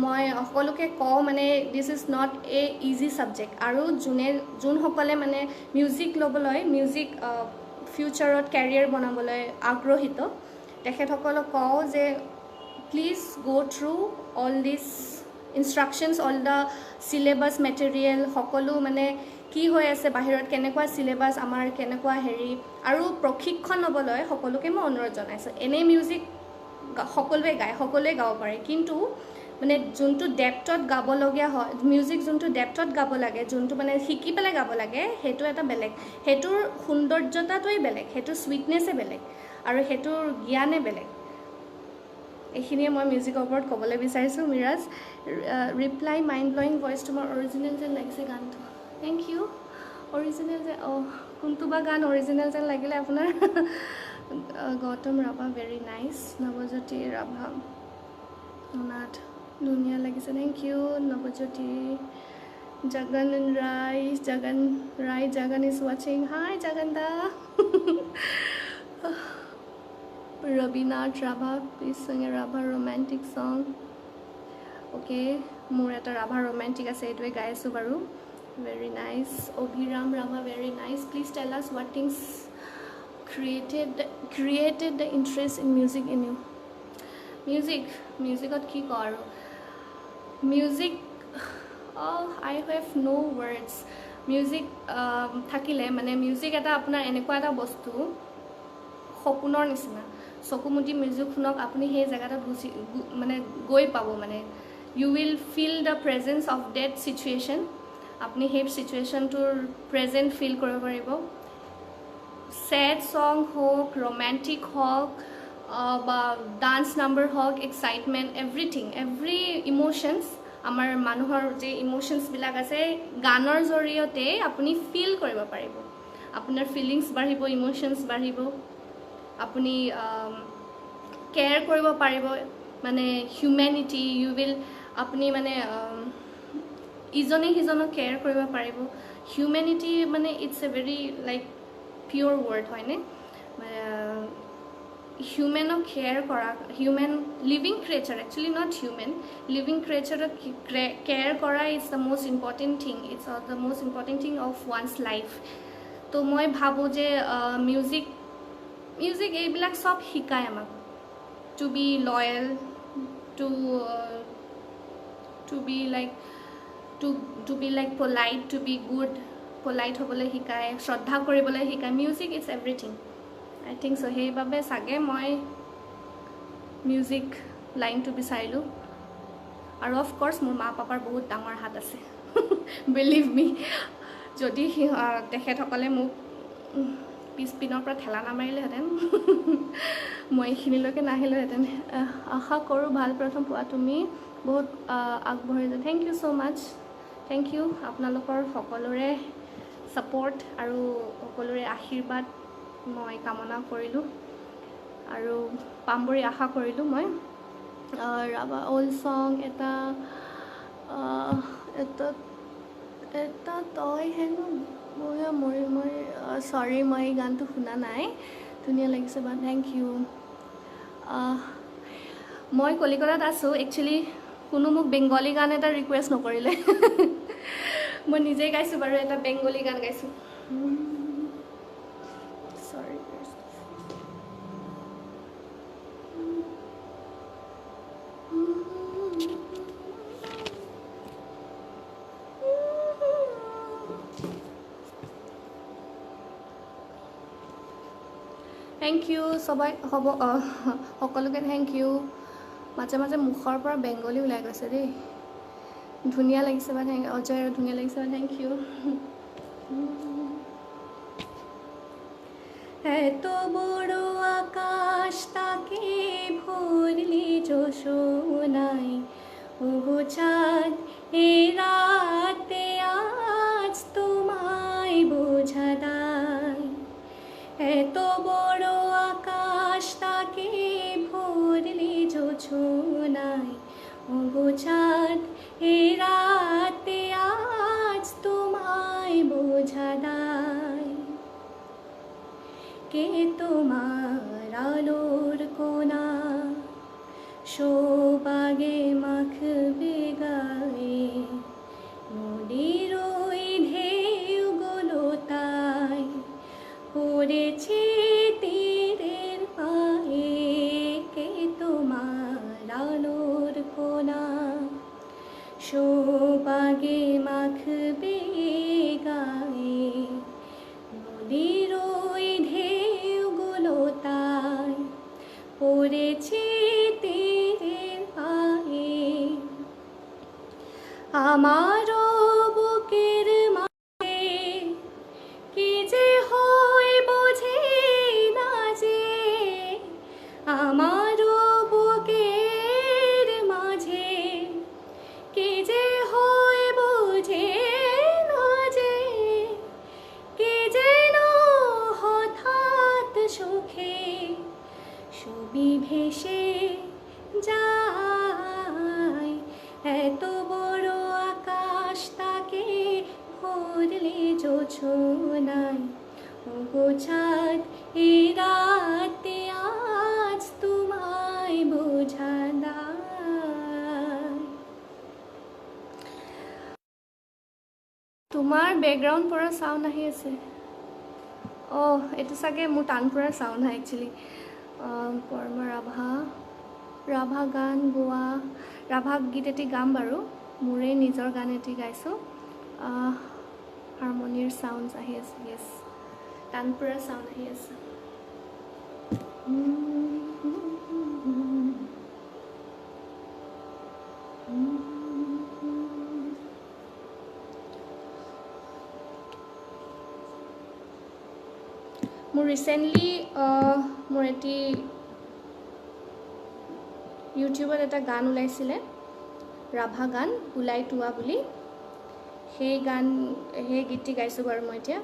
মই সকলোকে কওঁ মানে this is not a easy subject আৰু যোনসকলে মানে মিউজিক ল'বলৈ মিউজিক ফিউচাৰত কেৰিয়াৰ বনাবলৈ আগ্ৰহীত তেখেতসকলক কওঁ যে প্লিজ গ' through all this instructions all the syllabus material সকলো মানে কি হৈ আছে বাহিৰত কেনেকুৱা চিলেবাছ আমাৰ কেনেকুৱা হেৰি আৰু প্ৰশিক্ষণ ল'বলৈ সকলোকে মই অনুৰোধ জনাইছোঁ এনেই মিউজিক সকলোৱে গায় সকলোৱে গাব পাৰে কিন্তু মানে যোনটো ডেপ্থত গাবলগীয়া হয় মিউজিক যোনটো ডেপ্থত গাব লাগে যোনটো মানে শিকি পেলাই গাব লাগে সেইটো এটা বেলেগ সেইটোৰ সৌন্দৰ্যতাটোৱেই বেলেগ সেইটোৰ চুইটনেছে বেলেগ আৰু সেইটোৰ জ্ঞানে বেলেগ এইখিনিয়ে মই মিউজিকৰ ওপৰত ক'বলৈ বিচাৰিছোঁ mirage reply mind blowing voice তোমাৰ অৰিজিনেল যেন লাগিছে গানটো থেংক ইউ অৰিজিনেল যে কোনটো বা গান অৰিজিনেল যেন লাগিলে আপোনাৰ গৌতম ৰাভা ভেৰি নাইচ নৱজ্যোতি ৰাভা নাথ ধুনীয়া লাগিছে thank you Nabajyoti Jagan Roy Jagan is ৱাচিং হাই জগন দা Robinath Rabha please sing a Rabha romantic song okay মোৰ এটা ৰাভা ৰোমেণ্টিক আছে এইটোৱে গাই আছোঁ বাৰু very nice Abhiram Rabha very nice please tell us what things created the interest in music in you musicত কি কওঁ আৰু music I have no words music থাকিলে মানে মিউজিক এটা আপোনাৰ এনেকুৱা এটা বস্তু সপোনৰ নিচিনা চকুমুটি মিউজিক শুনক আপুনি সেই জেগাটাত মানে গৈ পাব মানে you will feel the presence of that situation আপুনি সেই চিটুৱেশ্যনটোৰ প্ৰেজেণ্ট ফিল কৰিব পাৰিব sad song হোক romantic হোক বা ডান্স নাম্বাৰ হোক এক্সাইটমেণ্ট এভৰি ইম'শ্যনছ আমাৰ মানুহৰ যে ইম'শ্যনছবিলাক আছে গানৰ জৰিয়তে আপুনি ফিল কৰিব পাৰিব আপোনাৰ ফিলিংছ বাঢ়িব ইম'শ্যনছ বাঢ়িব আপুনি কেয়াৰ কৰিব পাৰিব মানে হিউমেনিটি ইউ উইল আপুনি মানে ইজনে সিজনক কেয়াৰ কৰিব পাৰিব হিউমেনিটি মানে it's a very like pure word হয়নে হিউমেনক কেয়াৰ কৰা human living creature actually not human living ক্ৰিয়েচাৰক কেয়াৰ কৰা is the most important thing it's the most important thing of one's life তো মই ভাবোঁ যে মিউজিক এইবিলাক চব শিকায় আমাক to be loyal to be like polite to be good polite হ'বলৈ শিকায় শ্ৰদ্ধা কৰিবলৈ শিকায় music is everything I think so' সেইবাবে চাগে মই মিউজিক লাইনটো বিচাৰিলোঁ আৰু অফক'ৰ্ছ মোৰ মা পাপাৰ বহুত ডাঙৰ হাত আছে বিলিভ মি যদি তেখেতসকলে মোক পিছপিনৰ পৰা ঠেলা নামাৰিলেহেঁতেন মই এইখিনিলৈকে নাহিলোহেঁতেন আশা কৰোঁ ভাল প্ৰথম পোৱা তুমি বহুত আগবাঢ়ি যোৱা thank you so' much thank you আপোনালোকৰ সকলোৰে ছাপৰ্ট আৰু সকলোৰে আশীৰ্বাদ মই কামনা কৰিলোঁ আৰু পাম বুলি আশা কৰিলোঁ মই ৰাভা অল্ড ছং এটা তই হেনো মই চৰি মই এই গানটো শুনা নাই ধুনীয়া লাগিছে বা থেংক ইউ মই কলিকতাত আছোঁ একচুৱেলি কোনো মোক বেংগলী গান এটা ৰিকুৱেষ্ট নকৰিলে মই নিজেই গাইছোঁ বাৰু এটা বেংগলী গান গাইছোঁ চৰি থেংক ইউ সবাই হ'ব সকলোকে থেংক ইউ মাজে মাজে মুখৰ পৰা বেংগলী ওলাই গৈছে দেই ধুনীয়া লাগিছে বা থেংক অজয় ধুনীয়া লাগিছে বা থেংক ইউ এত বড় আকাশ তাকে ভরলি যশোনাই ও চাঁদ এ রাতে আজ তোমায় বোঝা দায় এত বড় আকাশ তাকে ভরলি যশোনাই ও চাঁদ এ রাতে আজ তোমায় বোঝা দায় কে তোমার আলোর কোনা শোবাগে মাখবে গায়ে নদীর ওই ঢেউগুলো তাই পড়েছে তীরের পায়ে কে তোমার আলোর কোনা মাখবে গায়ে নদীর ওই ঢেউগুলো তাই পড়েছে তীরের পায়ে আমারও বুকের মাঝে কি যে হয় বোঝে না যে আমারও বুকের মাঝে কি যে হয় বোঝে না যে কি যেন হঠাৎ সুখে ছবি ভেসে যায় এত বড় আকাশ তাকে ভরলে জোছনায় ওগো চাঁদ এই রাতে আজ তোমায় বোঝা দায় তোমাৰ বেকগ্ৰাউণ্ড পৰা চাউণ্ড আহি আছে এইটো চাগে মোৰ তানপুৰাৰ চাউণ্ড হয় একচুৱেলি পৰমা ৰাভা গান গোৱা ৰাভা গীত এটি গাম বাৰু মোৰে নিজৰ গান এটি গাইছোঁ হাৰমনিৰ চাউণ্ড আহি আছে য়েছ তানপুৰাৰ চাউণ্ড আহি আছে মোৰ ৰিচেণ্টলি মোৰ এটি ইউটিউবত এটা গান ওলাইছিলে ৰাভা গান ওলাই তোৱা বুলি সেই গীতটি গাইছোঁ বাৰু মই এতিয়া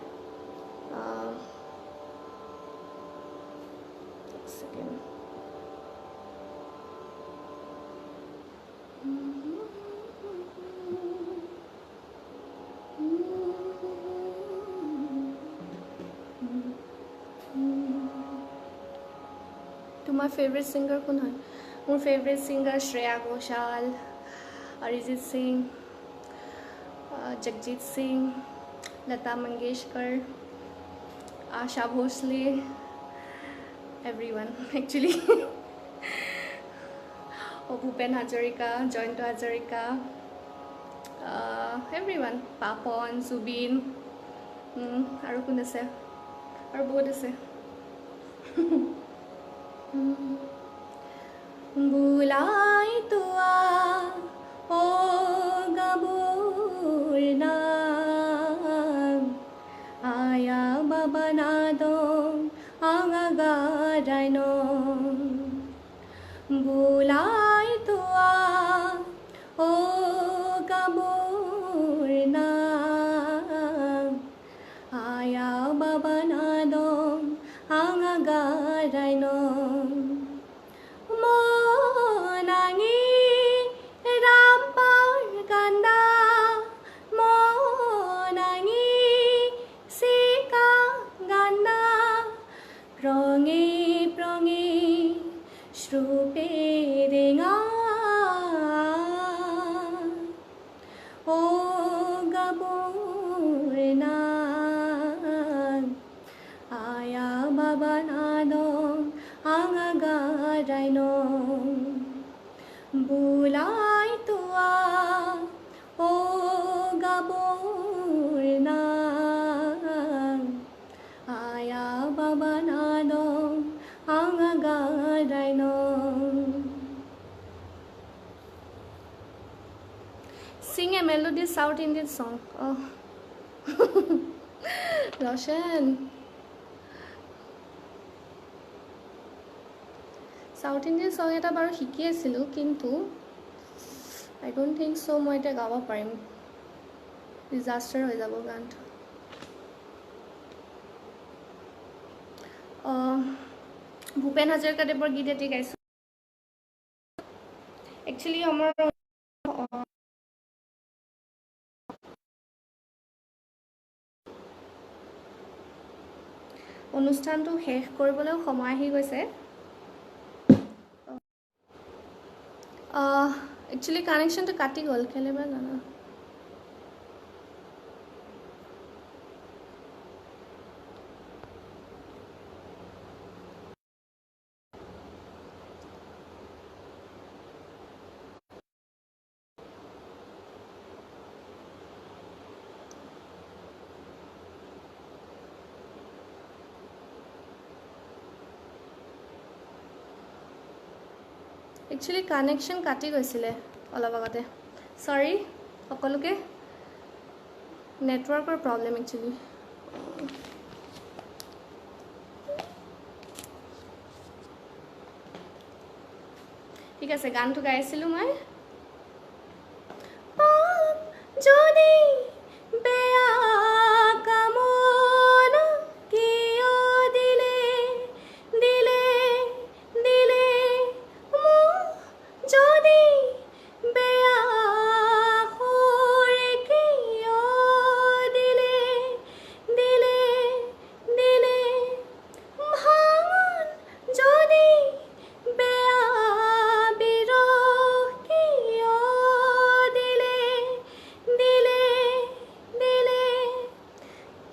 তোমাৰ ফেভৰেট ছিংগাৰ কোন হয় মোৰ favourite singer Shreya Ghoshal Arijit Singh Jagjit Singh Lata Mangeshkar Asha Bhosle everyone actually Bhupen Hazarika Jayanta Hazarika everyone Papon Zubeen और कोन আছে और बहुत আছে बुलाई तुआ ओ गाबोर नाम आया बाबा नादो आंगा गारायनो बुलाई तुआ ओ गाबोर नाम आया बाबा नादो आंगा गारायनो बुलाई तुआ ओ गाबोर नाम आया बाबा नादो आंगा गारायनो Sing a melody South Indian song oh Roshan South Indian song এটা বাৰু শিকি আছিলো কিন্তু I don't think so মই এটা গাব পাৰিম ডিজাস্টাৰ হৈ যাব গানটো ভূপেন হাজৰিকাদেৱৰ গীত এটি গাইছো একচুৱেলি আমাৰ অনুষ্ঠানটো শেষ কৰিবলৈ সময় আহি গৈছে एक्चुअली कनेक्शन तो काटी गल केले बा जाना একচুৱেলি কানেকশ্যন কাটি গৈছিলে অলপ আগতে সৰি সকলোকে নেটৱৰ্কৰ প্ৰব্লেম একচুৱেলি ঠিক আছে গানটো গাইছিলোঁ মই যদি বেয়া কামনা কিয় দিলে দিলে দিলে মোক যদি বেয়া সুৰ কিয় দিলে দিলে দিলে ভাঙন যদি বেয়া বিৰহ কিয় দিলে দিলে দিলে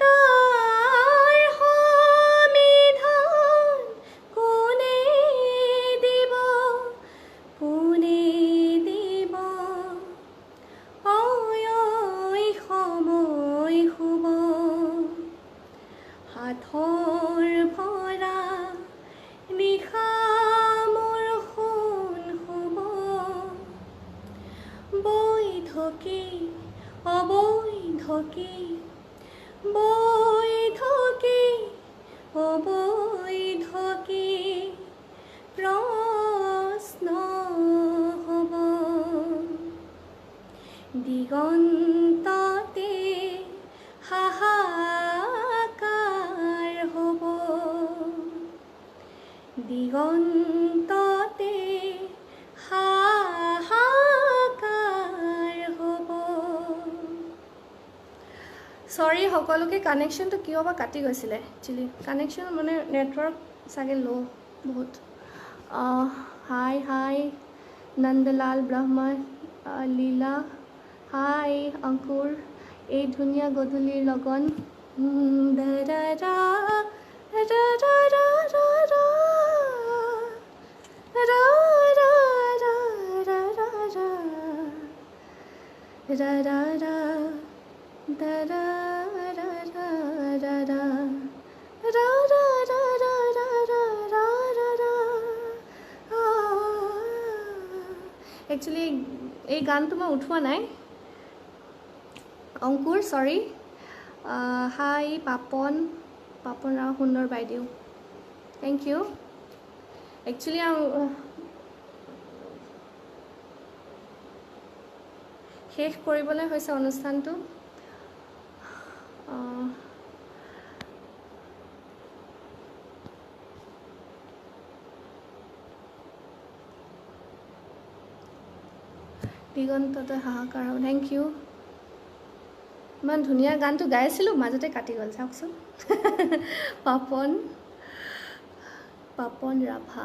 তাৰ সমিধান কোনে দিব কোনে দিব ঐ সময় শুব হাতৰ ভৰা নিশা মোৰ সোণ শুব বৈধকী অবৈধকী বৈধকী অবৈধকী প্ৰশ্ন হ'ব দিগন্ততে হাহাকাৰ হ'ব দিগন্ততে হাহাকাৰ হ'ব সৰি সকলোকে কানেকশ্যনটো কিয় বা কাটি গৈছিলে একচুৱেলি কানেকশ্যন মানে নেটৱৰ্ক চাগে ল' বহুত হাই হাই নন্দলাল ব্ৰহ্মা লীলা হাই অংকুৰ এই ধুনীয়া গধূলিৰ লগন দাৰা ৰা ৰা ৰা ৰা ৰা ৰা ৰা ৰা ৰা ৰা ৰা ৰা ৰা da da da da da da da da da da da da da actually এই গানটো মই উঠোৱা নাই অংকুৰ সৰি হাই পাপন ৰাও সুন্দৰ বাইদেউ থেংক ইউ একচুৱেলি শেষ কৰিবলৈ হৈছে অনুষ্ঠানটো দিগন্ততে হাহাকাৰ হ'ব থেংক ইউ ইমান ধুনীয়া গানটো গাইছিলোঁ মাজতে কাটি গ'ল চাওকচোন পাপন ৰাভা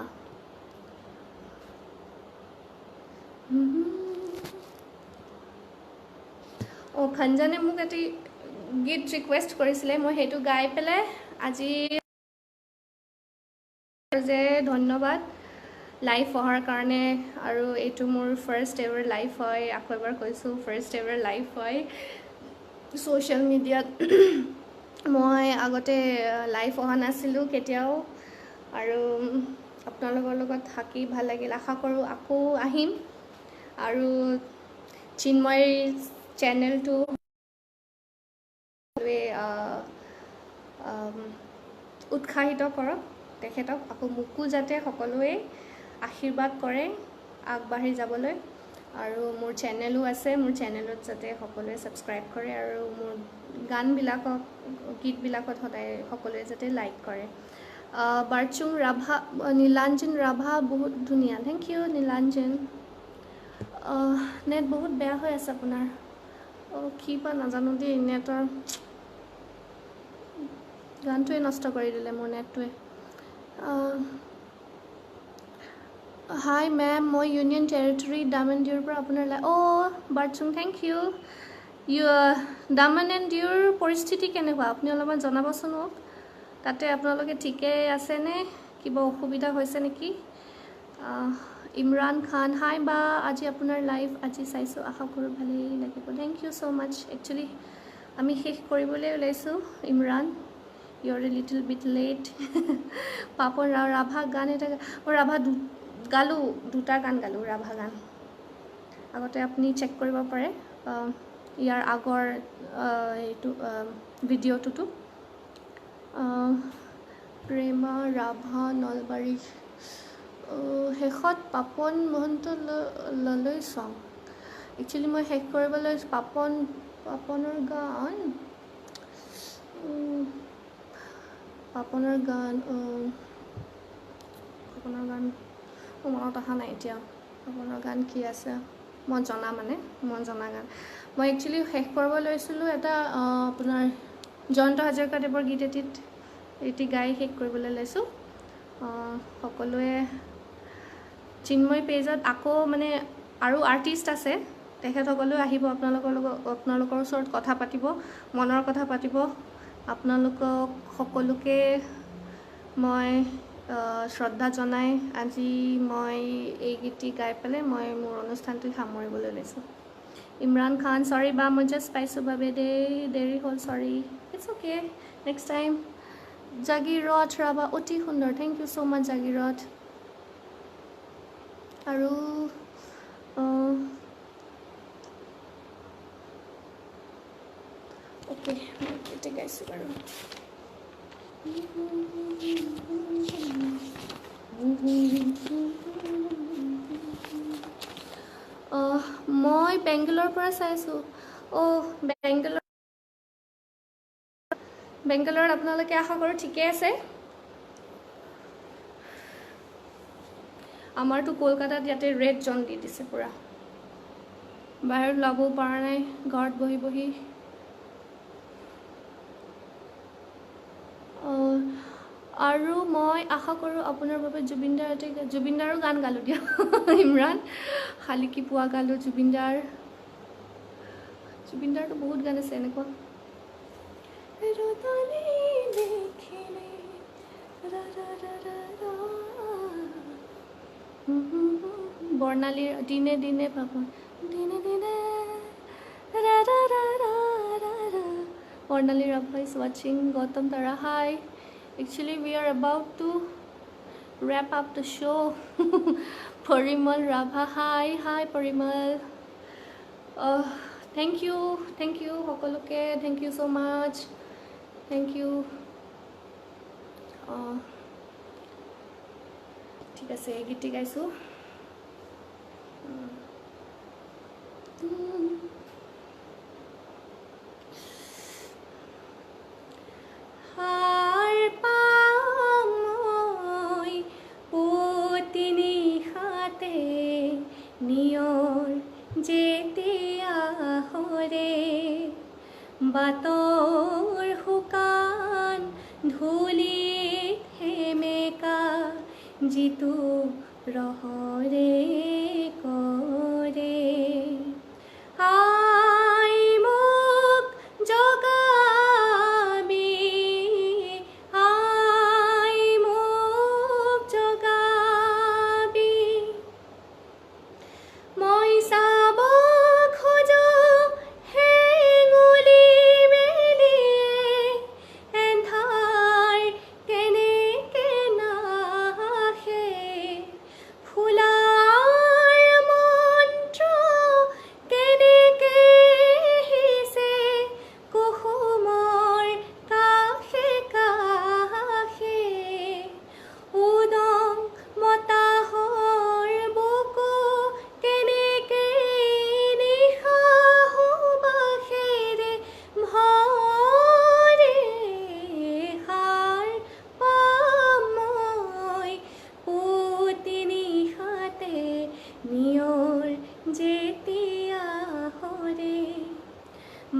খঞ্জনে মোক এটি গীত ৰিকুৱেষ্ট কৰিছিলে মই সেইটো গাই পেলাই আজি যে ধন্যবাদ লাইভ অহাৰ কাৰণে আৰু এইটো মোৰ ফাৰ্ষ্ট এভাৰ লাইভ হয় আকৌ এবাৰ কৈছোঁ ফাৰ্ষ্ট এভাৰ লাইভ হয় ছ'চিয়েল মিডিয়াত মই আগতে লাইভ অহা নাছিলোঁ কেতিয়াও আৰু আপোনালোকৰ লগত থাকি ভাল লাগিল আশা কৰোঁ আকৌ আহিম আৰু চিন্ময় চেনেলটো উৎসাহিত কৰক তেখেতক আকৌ মোকো যাতে সকলোৱে আশীৰ্বাদ কৰে আগবাঢ়ি যাবলৈ আৰু মোৰ চেনেলো আছে মোৰ চেনেলত যাতে সকলোৱে ছাবস্ক্ৰাইব কৰে আৰু মোৰ গীতবিলাকত সদায় সকলোৱে যাতে লাইক কৰে বাৰচুং ৰাভা নীলাঞ্জন ৰাভা বহুত ধুনীয়া থেংক ইউ নীলাঞ্জন নেট বহুত বেয়া হৈ আছে আপোনাৰ কি বা নাজানো দেই নেটৰ গানটোৱে নষ্ট কৰি দিলে মোৰ নেটটোৱে হাই মেম মই ইউনিয়ন টেৰিটৰী দামন ডিউৰ পৰা আপোনাৰ বাৰচুং থেংক ইউ দামন এণ্ড ডিউৰ পৰিস্থিতি কেনেকুৱা আপুনি অলপমান জনাবচোন মোক তাতে আপোনালোকে ঠিকে আছেনে কিবা অসুবিধা হৈছে নেকি ইমৰান খান হাই বা আজি আপোনাৰ লাইভ আজি চাইছোঁ আশা কৰোঁ ভালেই লাগিব thank you so' much actually আমি শেষ কৰিবলৈ ওলাইছোঁ Imran you are a little bit late Papon Rabha গান এটা ৰাভা গালোঁ, দুটা গান গালোঁ, ৰাভা গান। আগতে আপুনি চেক কৰিব পাৰে ইয়াৰ আগৰ এইটো ভিডিঅ'টোতো। প্ৰেমা ৰাভা নলবাৰী, শেষত পাপন মহন্ত ললৈ চং। একচুৱেলি মই শেষ কৰিবলৈ পাপনৰ গান মনত অহা নাই এতিয়া। পাপনৰ গান কি আছে মই জনা গান মই একচুৱেলি শেষ কৰিব লৈছিলোঁ এটা আপোনাৰ জয়ন্ত হাজৰিকাদেৱৰ গীত এটি গাই শেষ কৰিবলৈ লৈছোঁ। সকলোৱে চিন্ময় পেজত আকৌ মানে আৰু আৰ্টিষ্ট আছে, তেখেতসকলেও আহিব আপোনালোকৰ ওচৰত কথা পাতিব, মনৰ কথা পাতিব। আপোনালোকক সকলোকে মই শ্ৰদ্ধা জনাই আজি মই এই গীতটি গাই পেলাই মই মোৰ অনুষ্ঠানটো সামৰিবলৈ লৈছোঁ। ইমৰান খান, চৰি বা মই জাষ্ট পাইছোঁ বাবে দেৰি হ'ল, sorry, it's okay, next time. Jagirat Rabha, অতি সুন্দৰ, থেংক ইউ ছ' মাছ জাগিৰত। আৰু অ'কে, এতিয়া গাইছোঁ বাৰু। মই বেংগলোৰৰ পৰা চাইছোঁ। বেংগলোৰত আপোনালোকে আশা কৰোঁ ঠিকে আছে। আমাৰতো কলকাতাত ইয়াতে ৰেড জন দি দিছে পূৰা, বাহিৰত ওলাবও পৰা নাই, ঘৰত বহি আৰু মই আশা কৰোঁ আপোনাৰ বাবে জুবিনদাৰো গান গালোঁ দিয়া ইমৰান, শালিকি পোৱা গালোঁ জুবিনদাৰতো বহুত গান আছে এনেকুৱা। বৰ্ণালীৰ দিনে দিনে পাপন, বৰ্ণালী Rabha is watching, Gautam Tara, hi. Actually we are about to wrap up the show. Parimal Rabha, hi Parimal. Thank you সকলোকে, thank you so much, thank you. ঠিক আছে, এই গীতটি গাইছোঁ। বাতৰ শুকান ধূলিত সেমেকা যিটো ৰহৰে কৰে, আই মোক জগাবি, আই মোক জগাবি, মই চাব খোজো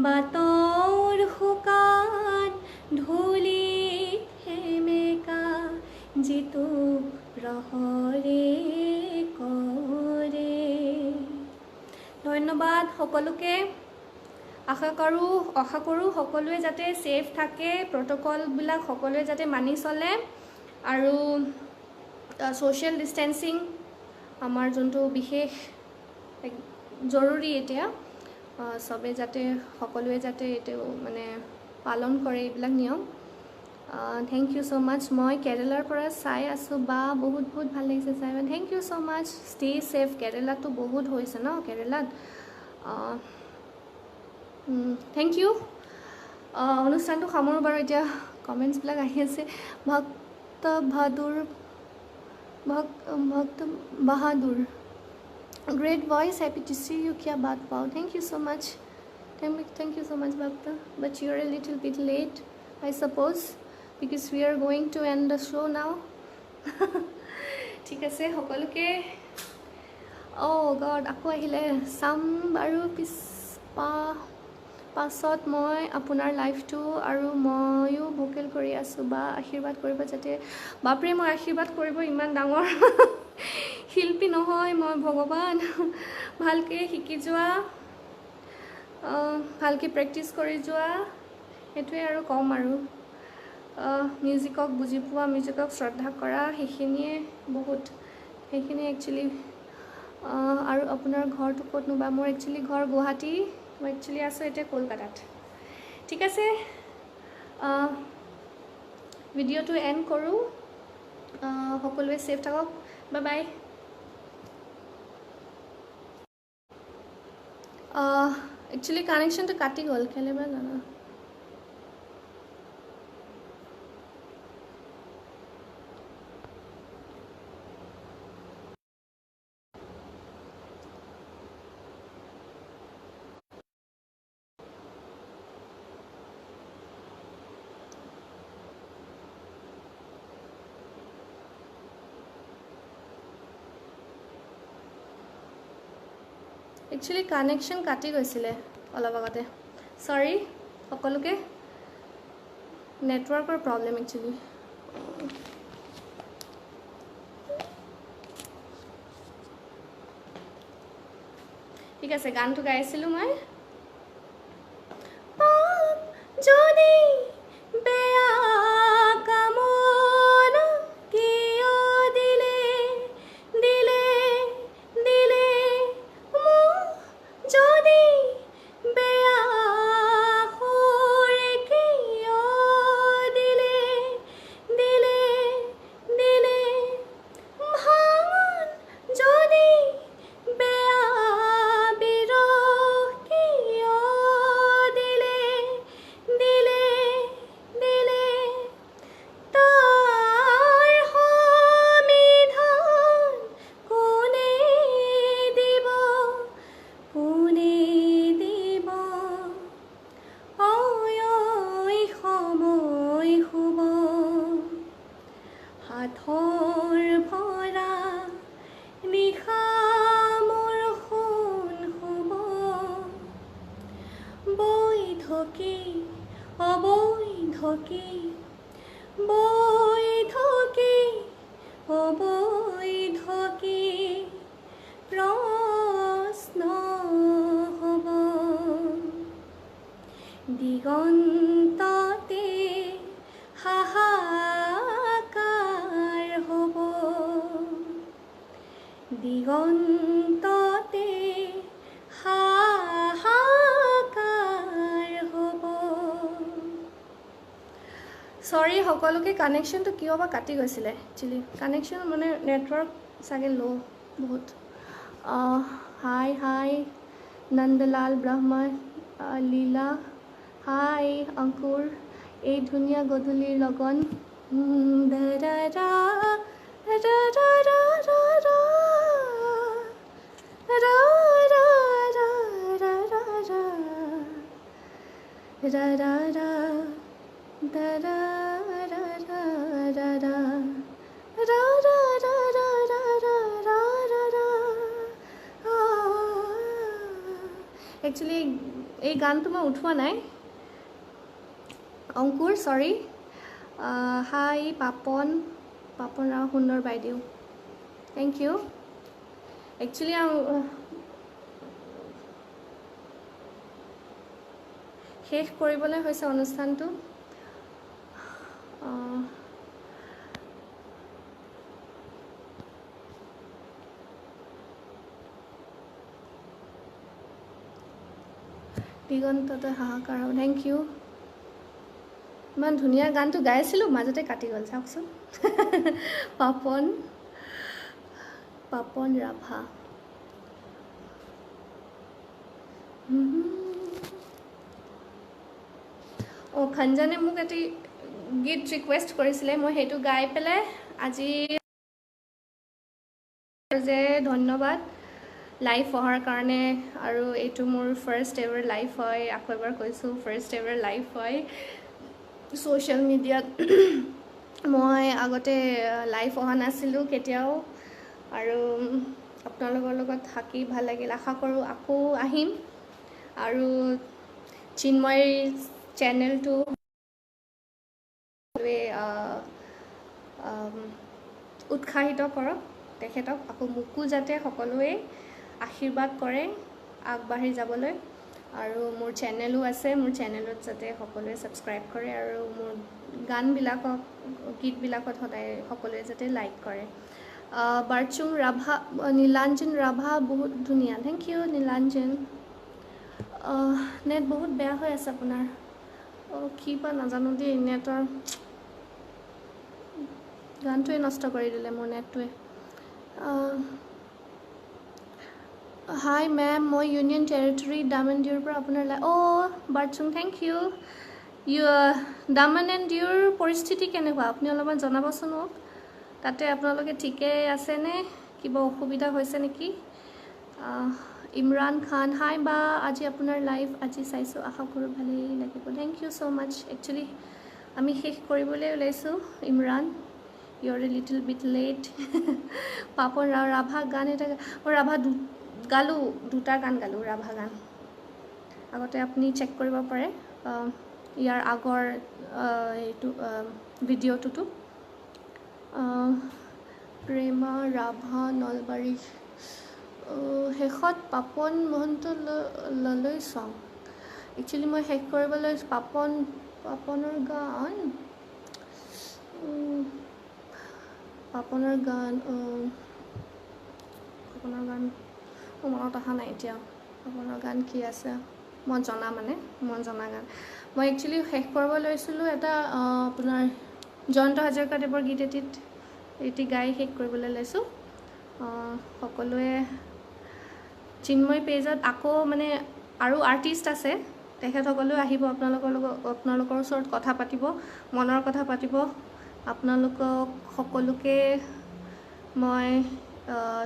বাতৰ শুকান ধূলিত সেমেকা যিটো ৰহৰে কৰে। ধন্যবাদ সকলোকে। আশা কৰোঁ সকলোৱে যাতে ছেফ থাকে, প্ৰট'কলবিলাক সকলোৱে যাতে মানি চলে, আৰু ছ'চিয়েল ডিষ্টেঞ্চিং আমাৰ যোনটো বিশেষ জৰুৰী এতিয়া, সকলোৱে যাতে এইটো মানে পালন কৰে এইবিলাক নিয়ম। থেংক ইউ ছ' মাছ। মই কেৰেলাৰ পৰা চাই আছোঁ বা বহুত বহুত ভাল লাগিছে চাই। Thank you so' much. Stay safe. কেৰেলাতো বহুত হৈছে ন কেৰেলাত। Thank you. অনুষ্ঠানটো সামৰোঁ বাৰু এতিয়া। কমেণ্টছবিলাক আহি আছে। Bhakta Bahadur great voice, happy to see you, কিয়া বাত পাও। Thank you so' much. Thank you so much, Bhakta. But you're a little bit late, I suppose, because we are going to end the show now. ঠিক আছে সকলোকে। অ' god, আকৌ আহিলে। চাম বাৰু পাছত মই আপোনাৰ লাইফটো, আৰু ময়ো ভোকেল কৰি আছোঁ বা আশীৰ্বাদ কৰিব যাতে। বাপৰে, মই আশীৰ্বাদ কৰিব ইমান ডাঙৰ শিল্পী নহয় মই, ভগৱান। ভালকৈ শিকি যোৱা, ভালকৈ প্ৰেক্টিছ কৰি যোৱা, সেইটোৱে আৰু ক'ম আৰু। মিউজিকক বুজি পোৱা, মিউজিকক শ্ৰদ্ধা কৰা, সেইখিনিয়ে বহুত। সেইখিনি একচুৱেলি। আৰু আপোনাৰ ঘৰটো ক'তনো বা? মোৰ একচুৱেলি ঘৰ গুৱাহাটী। মই একচুৱেলি আছোঁ এতিয়া কলকাতাত। ঠিক আছে, ভিডিঅ'টো এণ্ড কৰোঁ। সকলোৱে ছেফ থাকক। Bye bye. একচুৱেলি কানেকশ্যনটো কাটি গ'ল, কেলে বা জানো। একচুৱেলি কানেকশ্যন কাটি গৈছিলে অলপ আগতে। চৰি সকলোকে, নেটৱৰ্কৰ প্ৰব্লেম একচুৱেলি। ঠিক আছে, গানটো গাই আছিলোঁ মই। যদি বেয়া কামনা কিয় দিলে মোক, যদি বেয়া সুৰ কিয় দিলে ভাঙন, যদি বেয়া বিৰহ কিয় দিলে তাৰ সমিধান কোনে দিব সময় শুব, হাতৰ ভৰা নিশা মোৰ সোণ শুব, বৈধকী অবৈধকী, বৈধকী অবৈধকী প্ৰশ্ন হ'ব, দিগন্ততে হাহাকাৰ হ'ব, দিগন্ততে হাহাকাৰ হ'ব। চৰি সকলোকে, কানেকশ্যনটো কিয় বা কাটি গৈছিলে একচুৱেলি। কানেকশ্যন মানে নেটৱৰ্ক চাগে ল' বহুত। হাই নন্দলাল ব্ৰহ্মা লীলা, হাই অংকুৰ, এই ধুনীয়া গধূলিৰ লগন। একচুৱেলি এই গানটো মই উঠোৱা নাই। অংকুৰ চৰি। হাই পাপন ৰাও সুন্দৰ বাইদেউ, থেংক ইউ। একচুৱেলি শেষ কৰিবলৈ হৈছে অনুষ্ঠানটো। দিগন্ততে হাহাকাৰ হ'ব, থেংক ইউ। ইমান ধুনীয়া গানটো গাই আছিলোঁ মাজতে কাটি গ'ল চাওকচোন পাপন ৰাভা খঞ্জনে মোক এটি গীত ৰিকুৱেষ্ট কৰিছিলে মই সেইটো গাই পেলাই আজি যে ধন্যবাদ লাইভ অহাৰ কাৰণে আৰু এইটো মোৰ ফাৰ্ষ্ট এভাৰ লাইভ হয় আকৌ এবাৰ কৈছোঁ ফাৰ্ষ্ট এভাৰ লাইভ হয় ছ'চিয়েল মিডিয়াত মই আগতে লাইভ অহা নাছিলোঁ কেতিয়াও আৰু আপোনালোকৰ লগত থাকি ভাল লাগিল আশা কৰোঁ আকৌ আহিম আৰু চিন্ময় চেনেলটো উৎসাহিত কৰক তেখেতক আকৌ মোকো যাতে সকলোৱে আশীৰ্বাদ কৰে আগবাঢ়ি যাবলৈ আৰু মোৰ চেনেলো আছে মোৰ চেনেলত যাতে সকলোৱে ছাবস্ক্ৰাইব কৰে আৰু মোৰ গানবিলাকক গীতবিলাকত সদায় সকলোৱে যাতে লাইক কৰে বাৰচুং ৰাভা নীলাঞ্জন ৰাভা বহুত ধুনীয়া থেংক ইউ নীলাঞ্জন নেট বহুত বেয়া হৈ আছে আপোনাৰ কি বা নাজানো দেই নেটৰ গানটোৱে নষ্ট কৰি দিলে মোৰ নেটটোৱে হাই মেম মই ইউনিয়ন টেৰিটৰী দামন ডিউৰ পৰা আপোনাৰ বাৰচুং থেংক ইউ দামন এণ্ড ডিউৰ পৰিস্থিতি কেনেকুৱা আপুনি অলপমান জনাবচোন মোক তাতে আপোনালোকে ঠিকে আছেনে কিবা অসুবিধা হৈছে নেকি ইমৰান খান হাই বা আজি আপোনাৰ লাইভ আজি চাইছোঁ আশা কৰোঁ ভালেই লাগিব thank you so' much actually আমি শেষ কৰিবলৈ ওলাইছোঁ Imran you are a little bit late Papon Rabha গান এটা মই ৰাভা গালোঁ দুটা গান গালোঁ ৰাভা গান আগতে আপুনি চেক কৰিব পাৰে ইয়াৰ আগৰ এইটো ভিডিঅ'টোতো প্ৰেমা ৰাভা নলবাৰী শেষত পাপন মহন্ত ললৈ চং একচুৱেলি মই শেষ কৰিবলৈ পাপনৰ গান মনত অহা নাই এতিয়া পাপনৰ গান কি আছে মই জনা গান মই একচুৱেলি শেষ কৰিব লৈছিলোঁ এটা আপোনাৰ জয়ন্ত হাজৰিকাদেৱৰ গীত এটি গাই শেষ কৰিবলৈ লৈছোঁ সকলোৱে চিন্ময় পেজত আকৌ মানে আৰু আৰ্টিষ্ট আছে তেখেতসকলেও আহিব আপোনালোকৰ ওচৰত কথা পাতিব মনৰ কথা পাতিব আপোনালোকক সকলোকে মই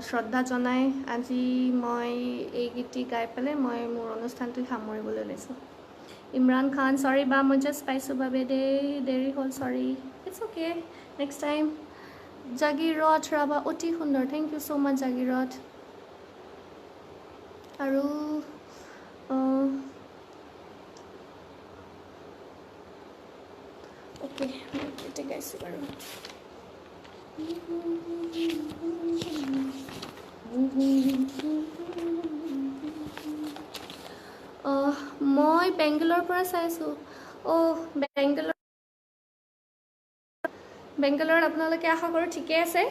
শ্ৰদ্ধা জনাই আজি মই এই গীতটি গাই পেলাই মই মোৰ অনুষ্ঠানটো সামৰিবলৈ লৈছোঁ ইমৰান খান চৰি বা মই জাষ্ট পাইছোঁ বাবে দেৰি হ'ল sorry it's okay next time Jagirat Rabha অতি সুন্দৰ থেংক ইউ ছ' মাছ জাগিৰত আৰু অ'কে মই এতিয়া গাইছোঁ বাৰু মই বেংগলৰ পৰা চাইছোঁ বেংগলত আপোনালোকে আশা কৰোঁ ঠিকে আছে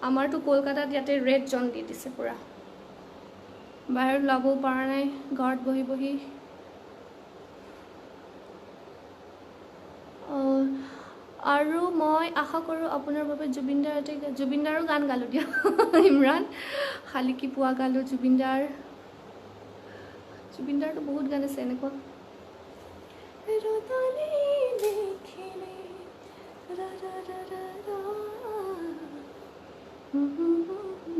আমাৰতো কলকাতাত ইয়াতে ৰেড জন দি দিছে পূৰা বাহিৰত ওলাবও পৰা নাই ঘৰত বহি আৰু মই আশা কৰোঁ আপোনাৰ বাবে জুবিনদাৰো গান গালোঁ দিয়ক ইমৰান শালিকি পোৱা গালোঁ জুবিনদাৰতো বহুত গান আছে এনেকুৱা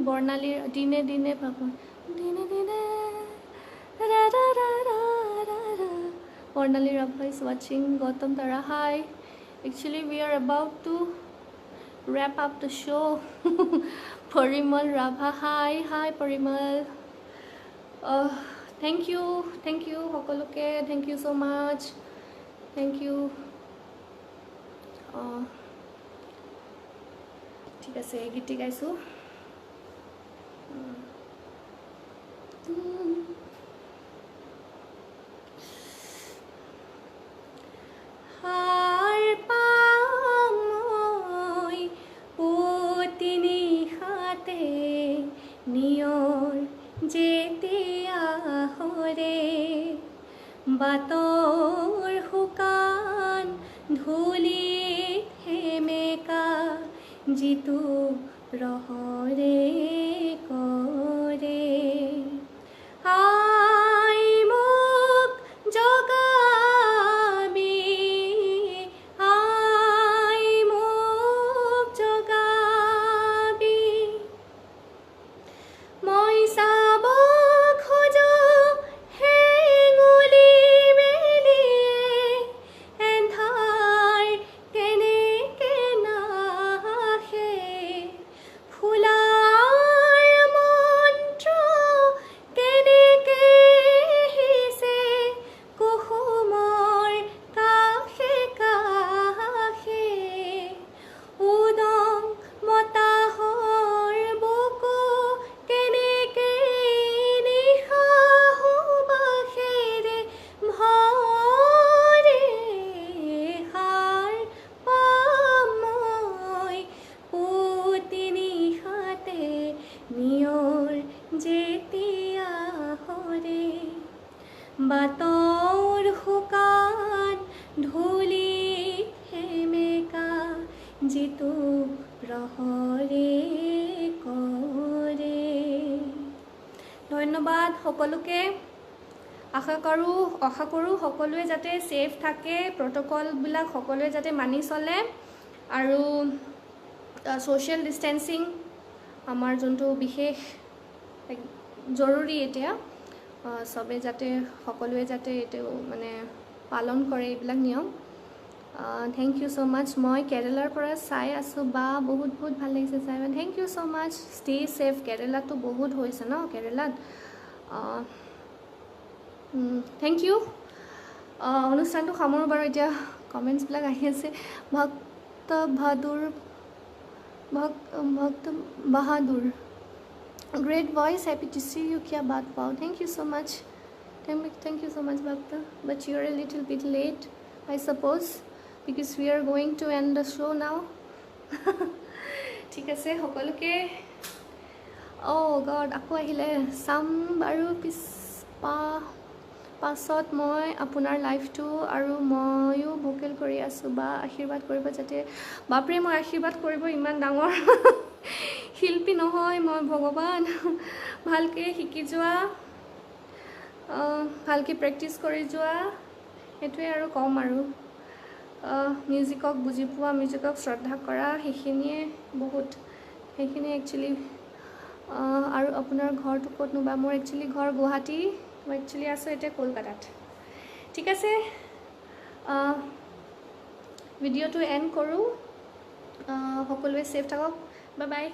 বৰ্ণালীৰ দিনে দিনে পাপন দিনে বৰ্ণালী Rabha is watching Gautam Tara hi actually we are about to wrap up the show Parimal Rabha hi Parimal thank you সকলোকে thank you so much thank you ঠিক আছে এই গীতটি গাইছোঁ বাটৰ শুকান ধূলিত সেমেকা যিটো ৰহৰে কৰে আই মোক জগাবি আই মোক জগাবি মই চাব খোজো হেঙুলি মেলিয়ে এন্ধাৰ কেনেকে নাহে ফুলাৰ মন্ত্ৰ কেনেকে হিছে কুসুমৰ কাষে কাষে উদং মতাহৰ বুকু কেনেকে নিশা সুবাসেৰে ভৰে সাৰ পাম মই পুতি নিশাতে নিয়ৰ যেতিয়া হৰে বাটৰ শুকান ধূলিত সেমেকা যিটো ৰহৰে কৰে ধন্যবাদ সকলোকে আশা কৰোঁ সকলোৱে যাতে সেফ থাকে প্ৰট'কলবিলাক সকলোৱে যাতে মানি চলে আৰু সোশ্যাল ডিস্টেন্সিং আমাৰ যোনটো বিশেষ জৰুৰী এতিয়া সবে যাতে সকলোৱে যাতে এইটো মানে পালন কৰে এইবিলাক নিয়ম থ্যাংক ইউ সো মাচ মই কেৰালাৰ পৰা চাই আছো বা বহুত ভাল লাগিছে চাই thank you so mass stay safe কেৰালাতো বহুত হৈছে ন কেৰালাত থ্যাংক ইউ অনুষ্ঠানটো সামৰো বাৰু এতিয়া কমেণ্টছবিলাক আহি আছে ভক্ত বাহাদুৰ great voice happy to see you kya baat wow thank you so much Bhakta but you are a little bit late I suppose because we are going to end the show now ঠিক আছে সকলোকে oh god আকৌ আহিলে সাম বাৰু পাছত মই আপোনাৰ লাইফটো আৰু ময়ো ভোকেল কৰি আছো বা আশীৰ্বাদ কৰিব যাতে বাপৰে মই আশীৰ্বাদ কৰিব ইমান ডাঙৰ শিল্পী নহয় মই ভগৱান ভালকে শিকি যোৱা ভালকে প্ৰেক্টিছ কৰি যোৱা এটোৱে আৰু কম আৰু মিউজিকক বুজি পোৱা মিউজিকক শ্ৰদ্ধা কৰা সেইখিনিয়ে বহুত সেইখিনি একচুয়ালি আৰু আপোনাৰ ঘৰটো ক'তনো বা মোৰ একচুয়ালি ঘৰ গুৱাহাটী মই একচুয়ালি আছো এতিয়া কলকাতাত ঠিক আছে ভিডিঅ'টো এণ্ড কৰোঁ সকলোৱে সেফ থাকক বাই বাই